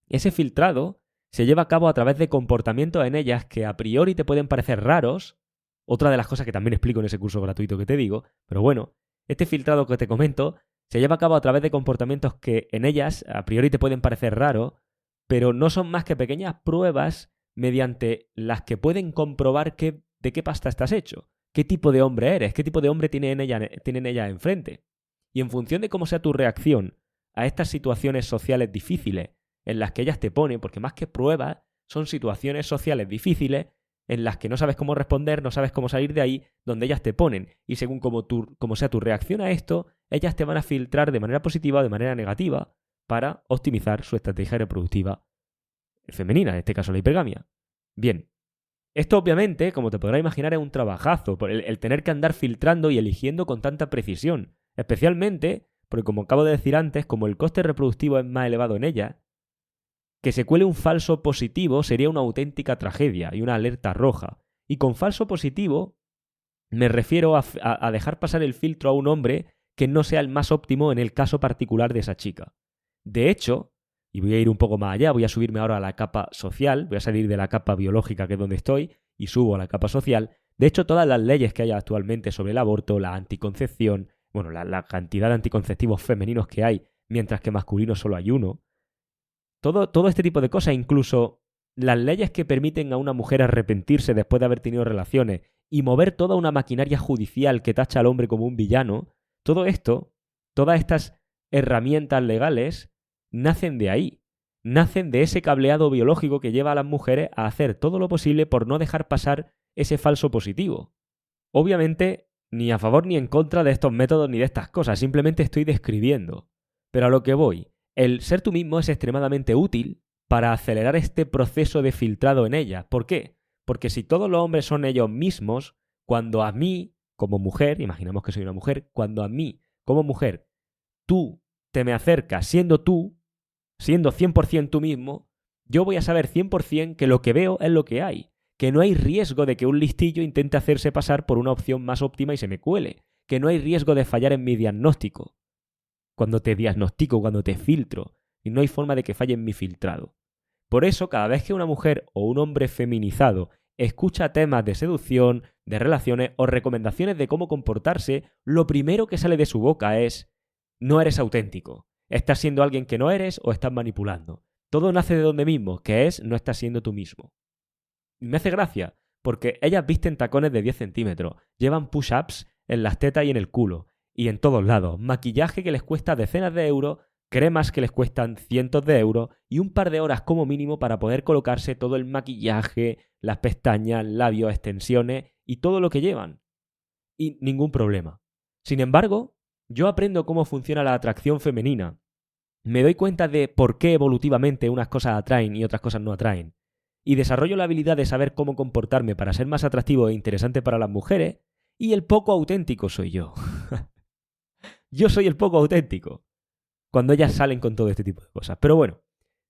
Ese filtrado se lleva a cabo a través de comportamientos en ellas que a priori te pueden parecer raros, otra de las cosas que también explico en ese curso gratuito que te digo, pero bueno, este filtrado que te comento se lleva a cabo a través de comportamientos que en ellas a priori te pueden parecer raros, pero no son más que pequeñas pruebas mediante las que pueden comprobar de qué pasta estás hecho, qué tipo de hombre eres, qué tipo de hombre tienen ellas enfrente. Y en función de cómo sea tu reacción a estas situaciones sociales difíciles en las que ellas te ponen, porque más que pruebas, son situaciones sociales difíciles en las que no sabes cómo responder, no sabes cómo salir de ahí, donde ellas te ponen. Y según cómo sea tu reacción a esto, ellas te van a filtrar de manera positiva o de manera negativa para optimizar su estrategia reproductiva femenina, en este caso la hipergamia. Bien, esto obviamente, como te podrás imaginar, es un trabajazo, por el tener que andar filtrando y eligiendo con tanta precisión. Especialmente porque, como acabo de decir antes, como el coste reproductivo es más elevado en ella, que se cuele un falso positivo sería una auténtica tragedia y una alerta roja. Y con falso positivo me refiero a dejar pasar el filtro a un hombre que no sea el más óptimo en el caso particular de esa chica. De hecho, y voy a ir un poco más allá, voy a subirme ahora a la capa social, voy a salir de la capa biológica, que es donde estoy, y subo a la capa social. De hecho, todas las leyes que hay actualmente sobre el aborto, la anticoncepción, bueno, la cantidad de anticonceptivos femeninos que hay, mientras que masculinos solo hay uno, todo este tipo de cosas, incluso las leyes que permiten a una mujer arrepentirse después de haber tenido relaciones y mover toda una maquinaria judicial que tacha al hombre como un villano, todo esto, todas estas herramientas legales, nacen de ahí. Nacen de ese cableado biológico que lleva a las mujeres a hacer todo lo posible por no dejar pasar ese falso positivo. Obviamente, ni a favor ni en contra de estos métodos ni de estas cosas, simplemente estoy describiendo. Pero a lo que voy, el ser tú mismo es extremadamente útil para acelerar este proceso de filtrado en ella. ¿Por qué? Porque si todos los hombres son ellos mismos, cuando a mí, como mujer, imaginamos que soy una mujer, cuando a mí, como mujer, tú te me acercas siendo tú, siendo 100% tú mismo, yo voy a saber 100% que lo que veo es lo que hay, que no hay riesgo de que un listillo intente hacerse pasar por una opción más óptima y se me cuele, que no hay riesgo de fallar en mi diagnóstico. Cuando te diagnostico, cuando te filtro, y no hay forma de que falle en mi filtrado. Por eso, cada vez que una mujer o un hombre feminizado escucha temas de seducción, de relaciones o recomendaciones de cómo comportarse, lo primero que sale de su boca es: no eres auténtico. ¿Estás siendo alguien que no eres o estás manipulando? Todo nace de donde mismo, que es no estás siendo tú mismo. Y me hace gracia, porque ellas visten tacones de 10 centímetros, llevan push-ups en las tetas y en el culo, y en todos lados, maquillaje que les cuesta decenas de euros, cremas que les cuestan cientos de euros y un par de horas como mínimo para poder colocarse todo el maquillaje, las pestañas, labios, extensiones y todo lo que llevan. Y ningún problema. Sin embargo, yo aprendo cómo funciona la atracción femenina. Me doy cuenta de por qué evolutivamente unas cosas atraen y otras cosas no atraen. Y desarrollo la habilidad de saber cómo comportarme para ser más atractivo e interesante para las mujeres, y el poco auténtico soy yo. Yo soy el poco auténtico cuando ellas salen con todo este tipo de cosas. Pero bueno,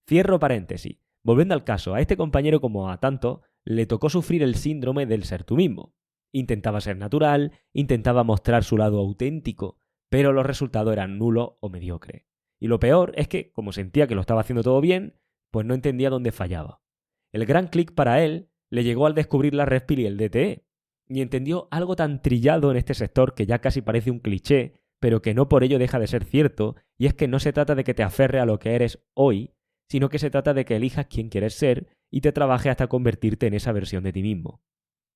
cierro paréntesis. Volviendo al caso, a este compañero como a tanto, le tocó sufrir el síndrome del ser tú mismo. Intentaba ser natural, intentaba mostrar su lado auténtico, pero los resultados eran nulos o mediocres. Y lo peor es que, como sentía que lo estaba haciendo todo bien, pues no entendía dónde fallaba. El gran clic para él le llegó al descubrir la Red Pill y el DTE, y entendió algo tan trillado en este sector que ya casi parece un cliché, pero que no por ello deja de ser cierto, y es que no se trata de que te aferres a lo que eres hoy, sino que se trata de que elijas quién quieres ser y te trabajes hasta convertirte en esa versión de ti mismo.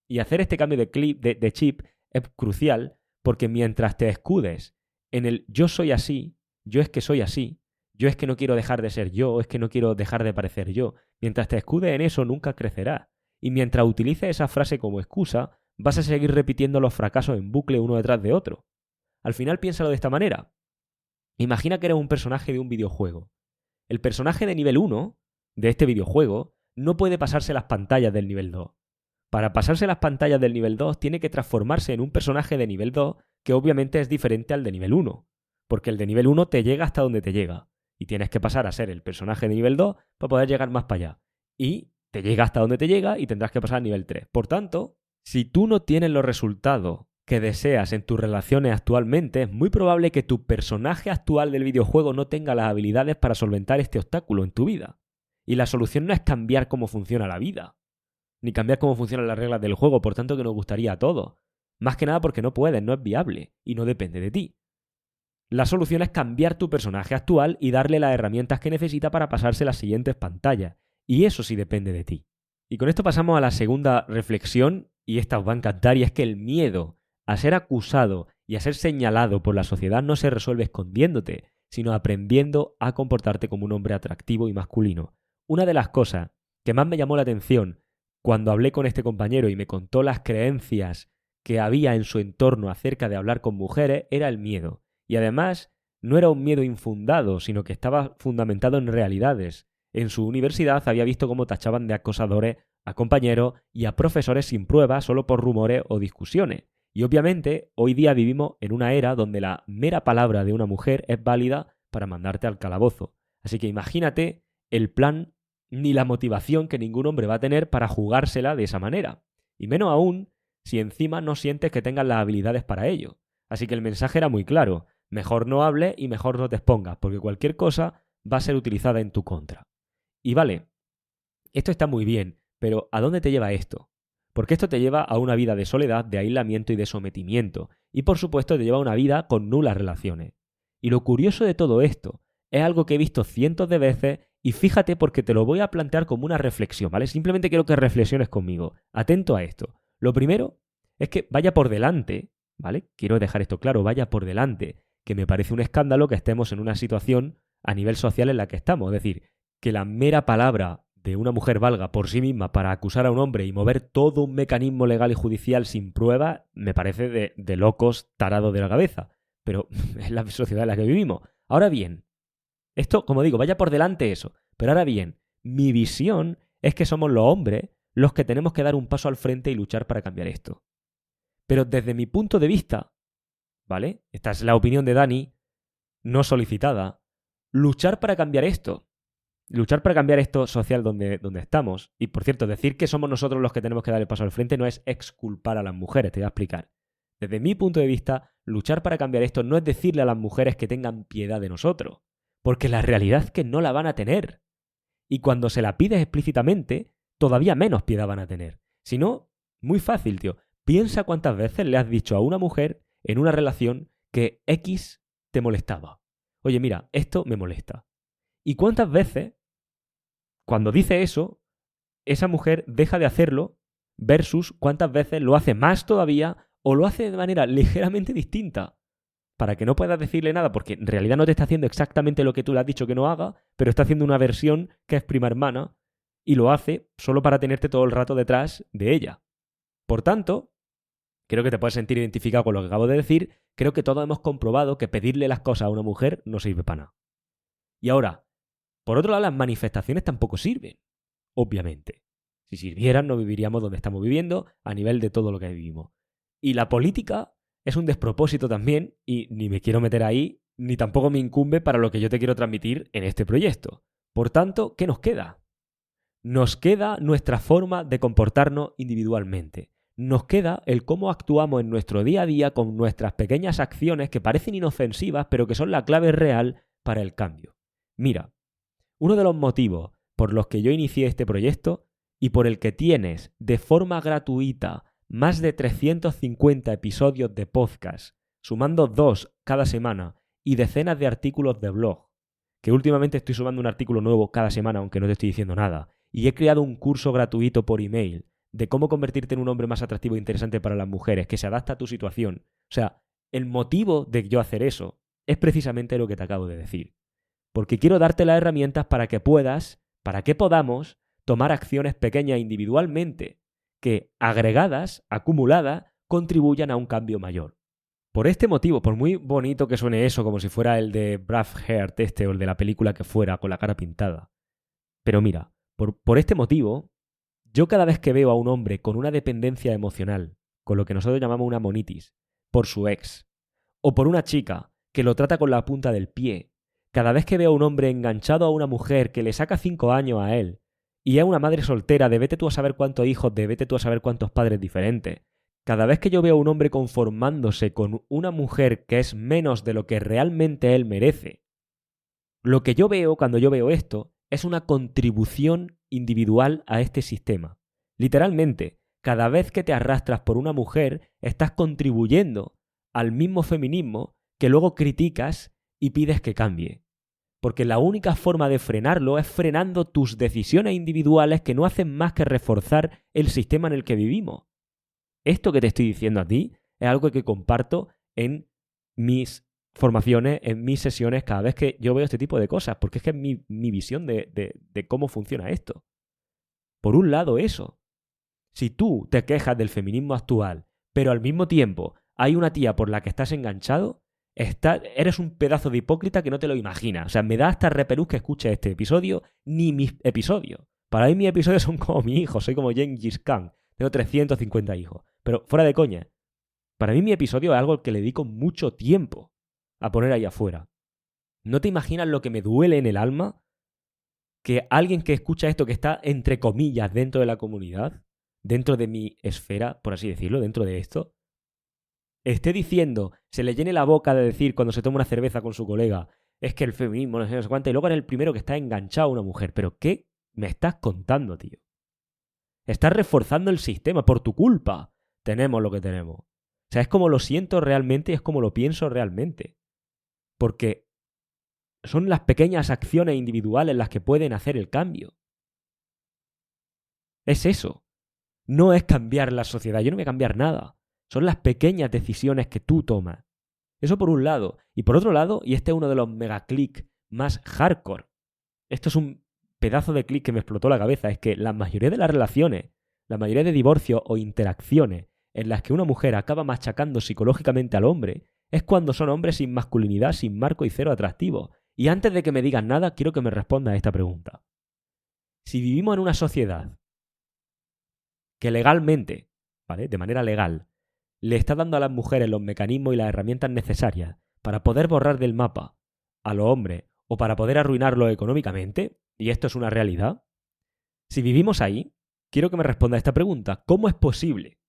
Y hacer este cambio de chip es crucial, porque mientras te escudes en el yo soy así, yo es que soy así, yo es que no quiero dejar de ser yo, es que no quiero dejar de parecer yo, mientras te escudes en eso nunca crecerás. Y mientras utilices esa frase como excusa, vas a seguir repitiendo los fracasos en bucle uno detrás de otro. Al final piénsalo de esta manera. Imagina que eres un personaje de un videojuego. El personaje de nivel 1 de este videojuego no puede pasarse las pantallas del nivel 2. Para pasarse las pantallas del nivel 2 tiene que transformarse en un personaje de nivel 2 que obviamente es diferente al de nivel 1. Porque el de nivel 1 te llega hasta donde te llega. Y tienes que pasar a ser el personaje de nivel 2 para poder llegar más para allá. Y te llega hasta donde te llega y tendrás que pasar al nivel 3. Por tanto, si tú no tienes los resultados que deseas en tus relaciones actualmente, es muy probable que tu personaje actual del videojuego no tenga las habilidades para solventar este obstáculo en tu vida. Y la solución no es cambiar cómo funciona la vida, ni cambiar cómo funcionan las reglas del juego, por tanto que nos gustaría a todos. Más que nada porque no puedes, no es viable y no depende de ti. La solución es cambiar tu personaje actual y darle las herramientas que necesita para pasarse las siguientes pantallas. Y eso sí depende de ti. Y con esto pasamos a la segunda reflexión, y esta os va a encantar, y es que el miedo a ser acusado y a ser señalado por la sociedad no se resuelve escondiéndote, sino aprendiendo a comportarte como un hombre atractivo y masculino. Una de las cosas que más me llamó la atención cuando hablé con este compañero y me contó las creencias que había en su entorno acerca de hablar con mujeres era el miedo. Y además no era un miedo infundado, sino que estaba fundamentado en realidades. En su universidad había visto cómo tachaban de acosadores a compañeros y a profesores sin pruebas solo por rumores o discusiones. Y obviamente hoy día vivimos en una era donde la mera palabra de una mujer es válida para mandarte al calabozo. Así que imagínate el plan ni la motivación que ningún hombre va a tener para jugársela de esa manera. Y menos aún si encima no sientes que tengas las habilidades para ello. Así que el mensaje era muy claro. Mejor no hables y mejor no te expongas, porque cualquier cosa va a ser utilizada en tu contra. Y vale, esto está muy bien, pero ¿a dónde te lleva esto? Porque esto te lleva a una vida de soledad, de aislamiento y de sometimiento. Y por supuesto te lleva a una vida con nulas relaciones. Y lo curioso de todo esto es algo que he visto cientos de veces y fíjate porque te lo voy a plantear como una reflexión, ¿vale? Simplemente quiero que reflexiones conmigo. Atento a esto. Lo primero es que vaya por delante, ¿vale? Quiero dejar esto claro, vaya por delante, que me parece un escándalo que estemos en una situación a nivel social en la que estamos. Es decir, que la mera palabra de una mujer valga por sí misma para acusar a un hombre y mover todo un mecanismo legal y judicial sin prueba, me parece de locos tarados de la cabeza. Pero es la sociedad en la que vivimos. Ahora bien, esto, como digo, vaya por delante eso. Pero ahora bien, mi visión es que somos los hombres los que tenemos que dar un paso al frente y luchar para cambiar esto. Pero desde mi punto de vista, ¿vale? Esta es la opinión de Dani, no solicitada. Luchar para cambiar esto social donde estamos. Y por cierto, decir que somos nosotros los que tenemos que dar el paso al frente no es exculpar a las mujeres, te voy a explicar. Desde mi punto de vista, luchar para cambiar esto no es decirle a las mujeres que tengan piedad de nosotros, porque la realidad es que no la van a tener. Y cuando se la pides explícitamente, todavía menos piedad van a tener. Si no, muy fácil, tío. Piensa cuántas veces le has dicho a una mujer en una relación que X te molestaba. Oye, mira, esto me molesta. ¿Y cuántas veces, cuando dice eso, esa mujer deja de hacerlo versus cuántas veces lo hace más todavía o lo hace de manera ligeramente distinta? Para que no puedas decirle nada, porque en realidad no te está haciendo exactamente lo que tú le has dicho que no haga, pero está haciendo una versión que es prima hermana y lo hace solo para tenerte todo el rato detrás de ella. Por tanto, creo que te puedes sentir identificado con lo que acabo de decir. Creo que todos hemos comprobado que pedirle las cosas a una mujer no sirve para nada. Y ahora, por otro lado, las manifestaciones tampoco sirven, obviamente. Si sirvieran, no viviríamos donde estamos viviendo a nivel de todo lo que vivimos. Y la política es un despropósito también, y ni me quiero meter ahí, ni tampoco me incumbe para lo que yo te quiero transmitir en este proyecto. Por tanto, ¿qué nos queda? Nos queda nuestra forma de comportarnos individualmente. Nos queda el cómo actuamos en nuestro día a día con nuestras pequeñas acciones que parecen inofensivas, pero que son la clave real para el cambio. Mira, uno de los motivos por los que yo inicié este proyecto y por el que tienes de forma gratuita más de 350 episodios de podcast, sumando 2 cada semana y decenas de artículos de blog, que últimamente estoy sumando un artículo nuevo cada semana, aunque no te estoy diciendo nada, y he creado un curso gratuito por email de cómo convertirte en un hombre más atractivo e interesante para las mujeres, que se adapta a tu situación. O sea, el motivo de yo hacer eso es precisamente lo que te acabo de decir. Porque quiero darte las herramientas para que podamos tomar acciones pequeñas individualmente que, agregadas, acumuladas, contribuyan a un cambio mayor. Por este motivo, por muy bonito que suene eso, como si fuera el de Braveheart o el de la película que fuera, con la cara pintada. Pero mira, por este motivo, yo cada vez que veo a un hombre con una dependencia emocional, con lo que nosotros llamamos una monitis, por su ex, o por una chica que lo trata con la punta del pie, cada vez que veo a un hombre enganchado a una mujer que le saca 5 años a él, y es una madre soltera de vete tú a saber cuántos hijos, de vete tú a saber cuántos padres diferentes, cada vez que yo veo a un hombre conformándose con una mujer que es menos de lo que realmente él merece, lo que yo veo cuando yo veo esto es una contribución individual a este sistema. Literalmente, cada vez que te arrastras por una mujer, estás contribuyendo al mismo feminismo que luego criticas y pides que cambie. Porque la única forma de frenarlo es frenando tus decisiones individuales que no hacen más que reforzar el sistema en el que vivimos. Esto que te estoy diciendo a ti es algo que comparto en mis formaciones, en mis sesiones, cada vez que yo veo este tipo de cosas, porque es que es mi visión de cómo funciona esto. Por un lado, eso. Si tú te quejas del feminismo actual, pero al mismo tiempo hay una tía por la que estás enganchado, eres un pedazo de hipócrita que no te lo imaginas. O sea, me da hasta repelús que escuches este episodio, ni mis episodios. Para mí mis episodios son como mi hijo, soy como Gengis Khan, tengo 350 hijos. Pero fuera de coña, para mí mi episodio es algo al que le dedico mucho tiempo a poner ahí afuera. ¿No te imaginas lo que me duele en el alma que alguien que escucha esto, que está entre comillas dentro de la comunidad, dentro de mi esfera, por así decirlo, dentro de esto, esté diciendo, se le llene la boca de decir cuando se toma una cerveza con su colega, es que el feminismo no sé cuánto, y luego eres el primero que está enganchado a una mujer? ¿Pero qué me estás contando, tío? Estás reforzando el sistema por tu culpa. Tenemos lo que tenemos. O sea, es como lo siento realmente y es como lo pienso realmente. Porque son las pequeñas acciones individuales las que pueden hacer el cambio. Es eso. No es cambiar la sociedad. Yo no voy a cambiar nada. son las pequeñas decisiones que tú tomas. Eso por un lado. Y por otro lado, y este es uno de los megaclics más hardcore, esto es un pedazo de clic que me explotó la cabeza, es que la mayoría de las relaciones, la mayoría de divorcios o interacciones en las que una mujer acaba machacando psicológicamente al hombre, es cuando son hombres sin masculinidad, sin marco y cero atractivo. Y antes de que me digas nada, quiero que me respondas a esta pregunta. Si vivimos en una sociedad que legalmente, ¿vale?, de manera legal, le está dando a las mujeres los mecanismos y las herramientas necesarias para poder borrar del mapa a los hombres o para poder arruinarlos económicamente, y esto es una realidad, si vivimos ahí, quiero que me responda a esta pregunta. ¿Cómo es posible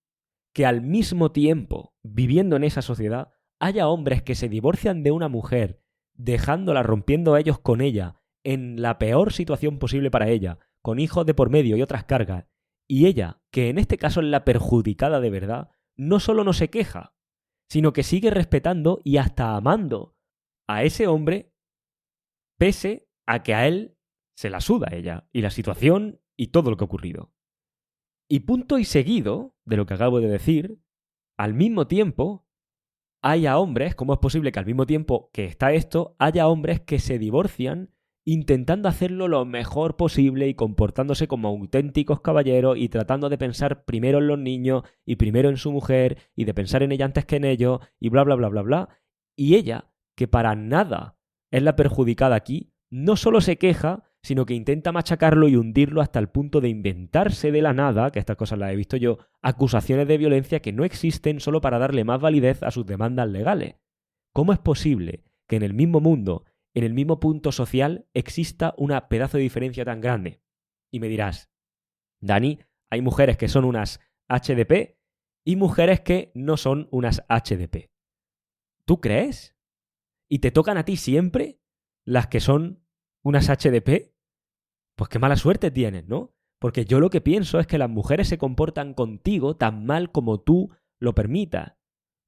que al mismo tiempo, viviendo en esa sociedad, haya hombres que se divorcian de una mujer, dejándola, rompiendo a ellos con ella, en la peor situación posible para ella, con hijos de por medio y otras cargas, y ella, que en este caso es la perjudicada de verdad, no solo no se queja, sino que sigue respetando y hasta amando a ese hombre, pese a que a él se la suda ella, y la situación y todo lo que ha ocurrido? Y punto y seguido de lo que acabo de decir, al mismo tiempo, haya hombres, ¿cómo es posible que al mismo tiempo que está esto, haya hombres que se divorcian intentando hacerlo lo mejor posible y comportándose como auténticos caballeros y tratando de pensar primero en los niños y primero en su mujer y de pensar en ella antes que en ellos y bla, bla, bla, bla, bla? Y ella, que para nada es la perjudicada aquí, no solo se queja, sino que intenta machacarlo y hundirlo hasta el punto de inventarse de la nada, que estas cosas las he visto yo, acusaciones de violencia que no existen solo para darle más validez a sus demandas legales. ¿Cómo es posible que en el mismo mundo, en el mismo punto social, exista una pedazo de diferencia tan grande? Y me dirás, Dani, hay mujeres que son unas HDP y mujeres que no son unas HDP. ¿Tú crees? ¿Y te tocan a ti siempre las que son unas HDP? Pues qué mala suerte tienes, ¿no? Porque yo lo que pienso es que las mujeres se comportan contigo tan mal como tú lo permitas.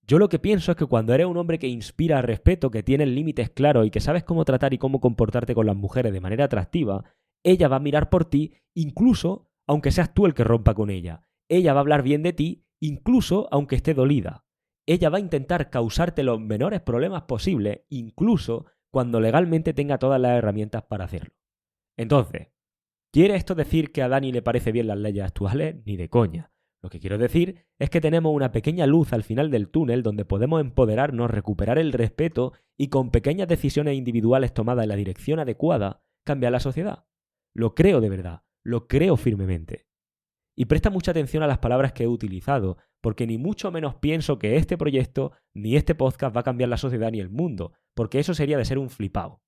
Yo lo que pienso es que cuando eres un hombre que inspira respeto, que tienes límites claros y que sabes cómo tratar y cómo comportarte con las mujeres de manera atractiva, ella va a mirar por ti, incluso aunque seas tú el que rompa con ella. Ella va a hablar bien de ti, incluso aunque esté dolida. Ella va a intentar causarte los menores problemas posibles, incluso cuando legalmente tenga todas las herramientas para hacerlo. Entonces, ¿quiere esto decir que a Dani le parece bien las leyes actuales? Ni de coña. Lo que quiero decir es que tenemos una pequeña luz al final del túnel donde podemos empoderarnos, recuperar el respeto y con pequeñas decisiones individuales tomadas en la dirección adecuada, cambiar la sociedad. Lo creo de verdad, lo creo firmemente. Y presta mucha atención a las palabras que he utilizado, porque ni mucho menos pienso que este proyecto ni este podcast va a cambiar la sociedad ni el mundo, porque eso sería de ser un flipao.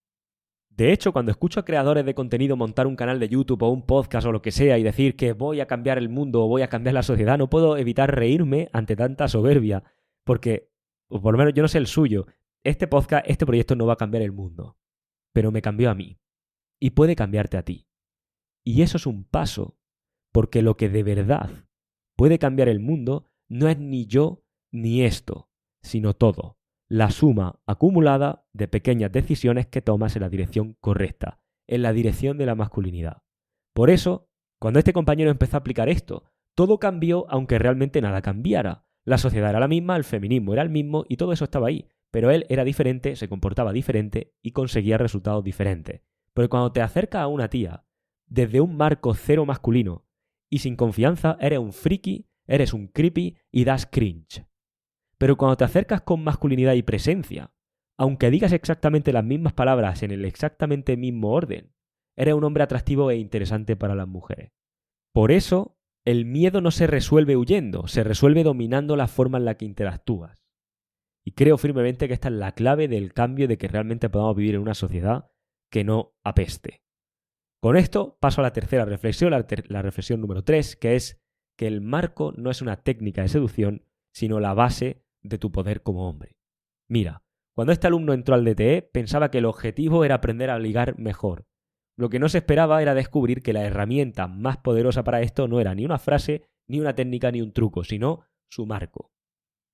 De hecho, cuando escucho a creadores de contenido montar un canal de YouTube o un podcast o lo que sea y decir que voy a cambiar el mundo o voy a cambiar la sociedad, no puedo evitar reírme ante tanta soberbia, porque, o por lo menos yo no sé el suyo, este podcast, este proyecto no va a cambiar el mundo, pero me cambió a mí y puede cambiarte a ti. Y eso es un paso, porque lo que de verdad puede cambiar el mundo no es ni yo ni esto, sino todo. La suma acumulada de pequeñas decisiones que tomas en la dirección correcta, en la dirección de la masculinidad. Por eso, cuando este compañero empezó a aplicar esto, todo cambió aunque realmente nada cambiara. La sociedad era la misma, el feminismo era el mismo y todo eso estaba ahí, pero él era diferente, se comportaba diferente y conseguía resultados diferentes. Porque cuando te acercas a una tía desde un marco cero masculino y sin confianza, eres un friki, eres un creepy y das cringe. Pero cuando te acercas con masculinidad y presencia, aunque digas exactamente las mismas palabras en el exactamente mismo orden, eres un hombre atractivo e interesante para las mujeres. Por eso, el miedo no se resuelve huyendo, se resuelve dominando la forma en la que interactúas. Y creo firmemente que esta es la clave del cambio de que realmente podamos vivir en una sociedad que no apeste. Con esto paso a la tercera reflexión, la reflexión número 3, que es que el marco no es una técnica de seducción, sino la base de tu poder como hombre. Mira, cuando este alumno entró al DTE, pensaba que el objetivo era aprender a ligar mejor. Lo que no se esperaba era descubrir que la herramienta más poderosa para esto no era ni una frase, ni una técnica, ni un truco, sino su marco.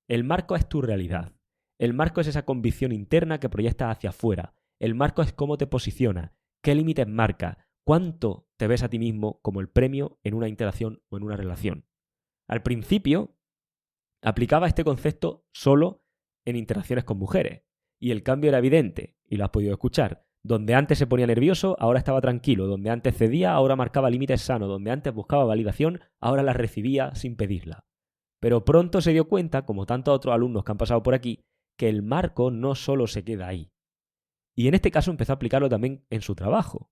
El marco es tu realidad. El marco es esa convicción interna que proyectas hacia afuera. El marco es cómo te posiciona, qué límites marca, cuánto te ves a ti mismo como el premio en una interacción o en una relación. Al principio, aplicaba este concepto solo en interacciones con mujeres. Y el cambio era evidente, y lo has podido escuchar. Donde antes se ponía nervioso, ahora estaba tranquilo. Donde antes cedía, ahora marcaba límites sanos. Donde antes buscaba validación, ahora la recibía sin pedirla. Pero pronto se dio cuenta, como tantos otros alumnos que han pasado por aquí, que el marco no solo se queda ahí. Y en este caso empezó a aplicarlo también en su trabajo.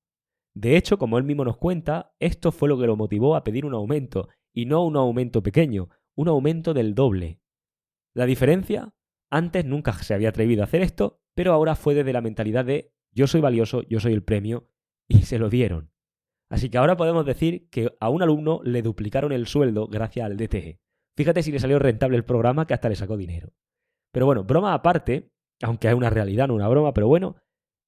De hecho, como él mismo nos cuenta, esto fue lo que lo motivó a pedir un aumento, y no un aumento pequeño, un aumento del doble. La diferencia, antes nunca se había atrevido a hacer esto, pero ahora fue desde la mentalidad de yo soy valioso, yo soy el premio, y se lo dieron. Así que ahora podemos decir que a un alumno le duplicaron el sueldo gracias al DTE. Fíjate si le salió rentable el programa que hasta le sacó dinero. Pero bueno, broma aparte, aunque es una realidad, no una broma, pero bueno,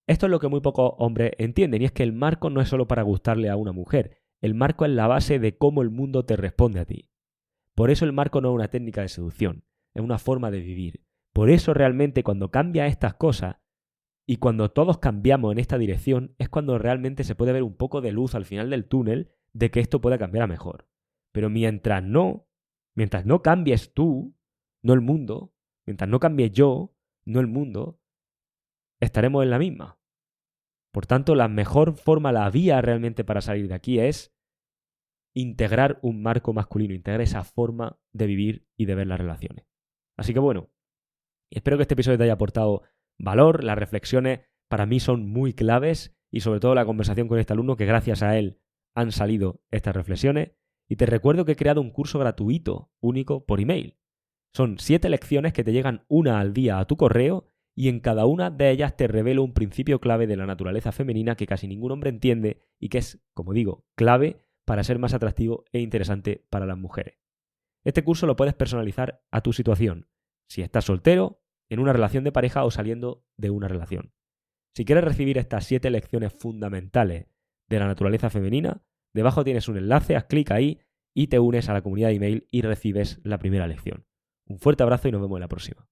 esto es lo que muy pocos hombres entienden, y es que el marco no es solo para gustarle a una mujer, el marco es la base de cómo el mundo te responde a ti. Por eso el marco no es una técnica de seducción, es una forma de vivir. Por eso realmente cuando cambia estas cosas y cuando todos cambiamos en esta dirección es cuando realmente se puede ver un poco de luz al final del túnel de que esto pueda cambiar a mejor. Pero mientras no cambies tú, no el mundo, mientras no cambie yo, no el mundo, estaremos en la misma. Por tanto, la mejor forma, la vía realmente para salir de aquí es integrar un marco masculino, integrar esa forma de vivir y de ver las relaciones. Así que bueno, espero que este episodio te haya aportado valor. Las reflexiones para mí son muy claves y sobre todo la conversación con este alumno, que gracias a él han salido estas reflexiones. Y te recuerdo que he creado un curso gratuito, único, por email. Son 7 lecciones que te llegan una al día a tu correo y en cada una de ellas te revelo un principio clave de la naturaleza femenina que casi ningún hombre entiende y que es, como digo, clave para ser más atractivo e interesante para las mujeres. Este curso lo puedes personalizar a tu situación, si estás soltero, en una relación de pareja o saliendo de una relación. Si quieres recibir estas 7 lecciones fundamentales de la naturaleza femenina, debajo tienes un enlace, haz clic ahí y te unes a la comunidad de email y recibes la primera lección. Un fuerte abrazo y nos vemos en la próxima.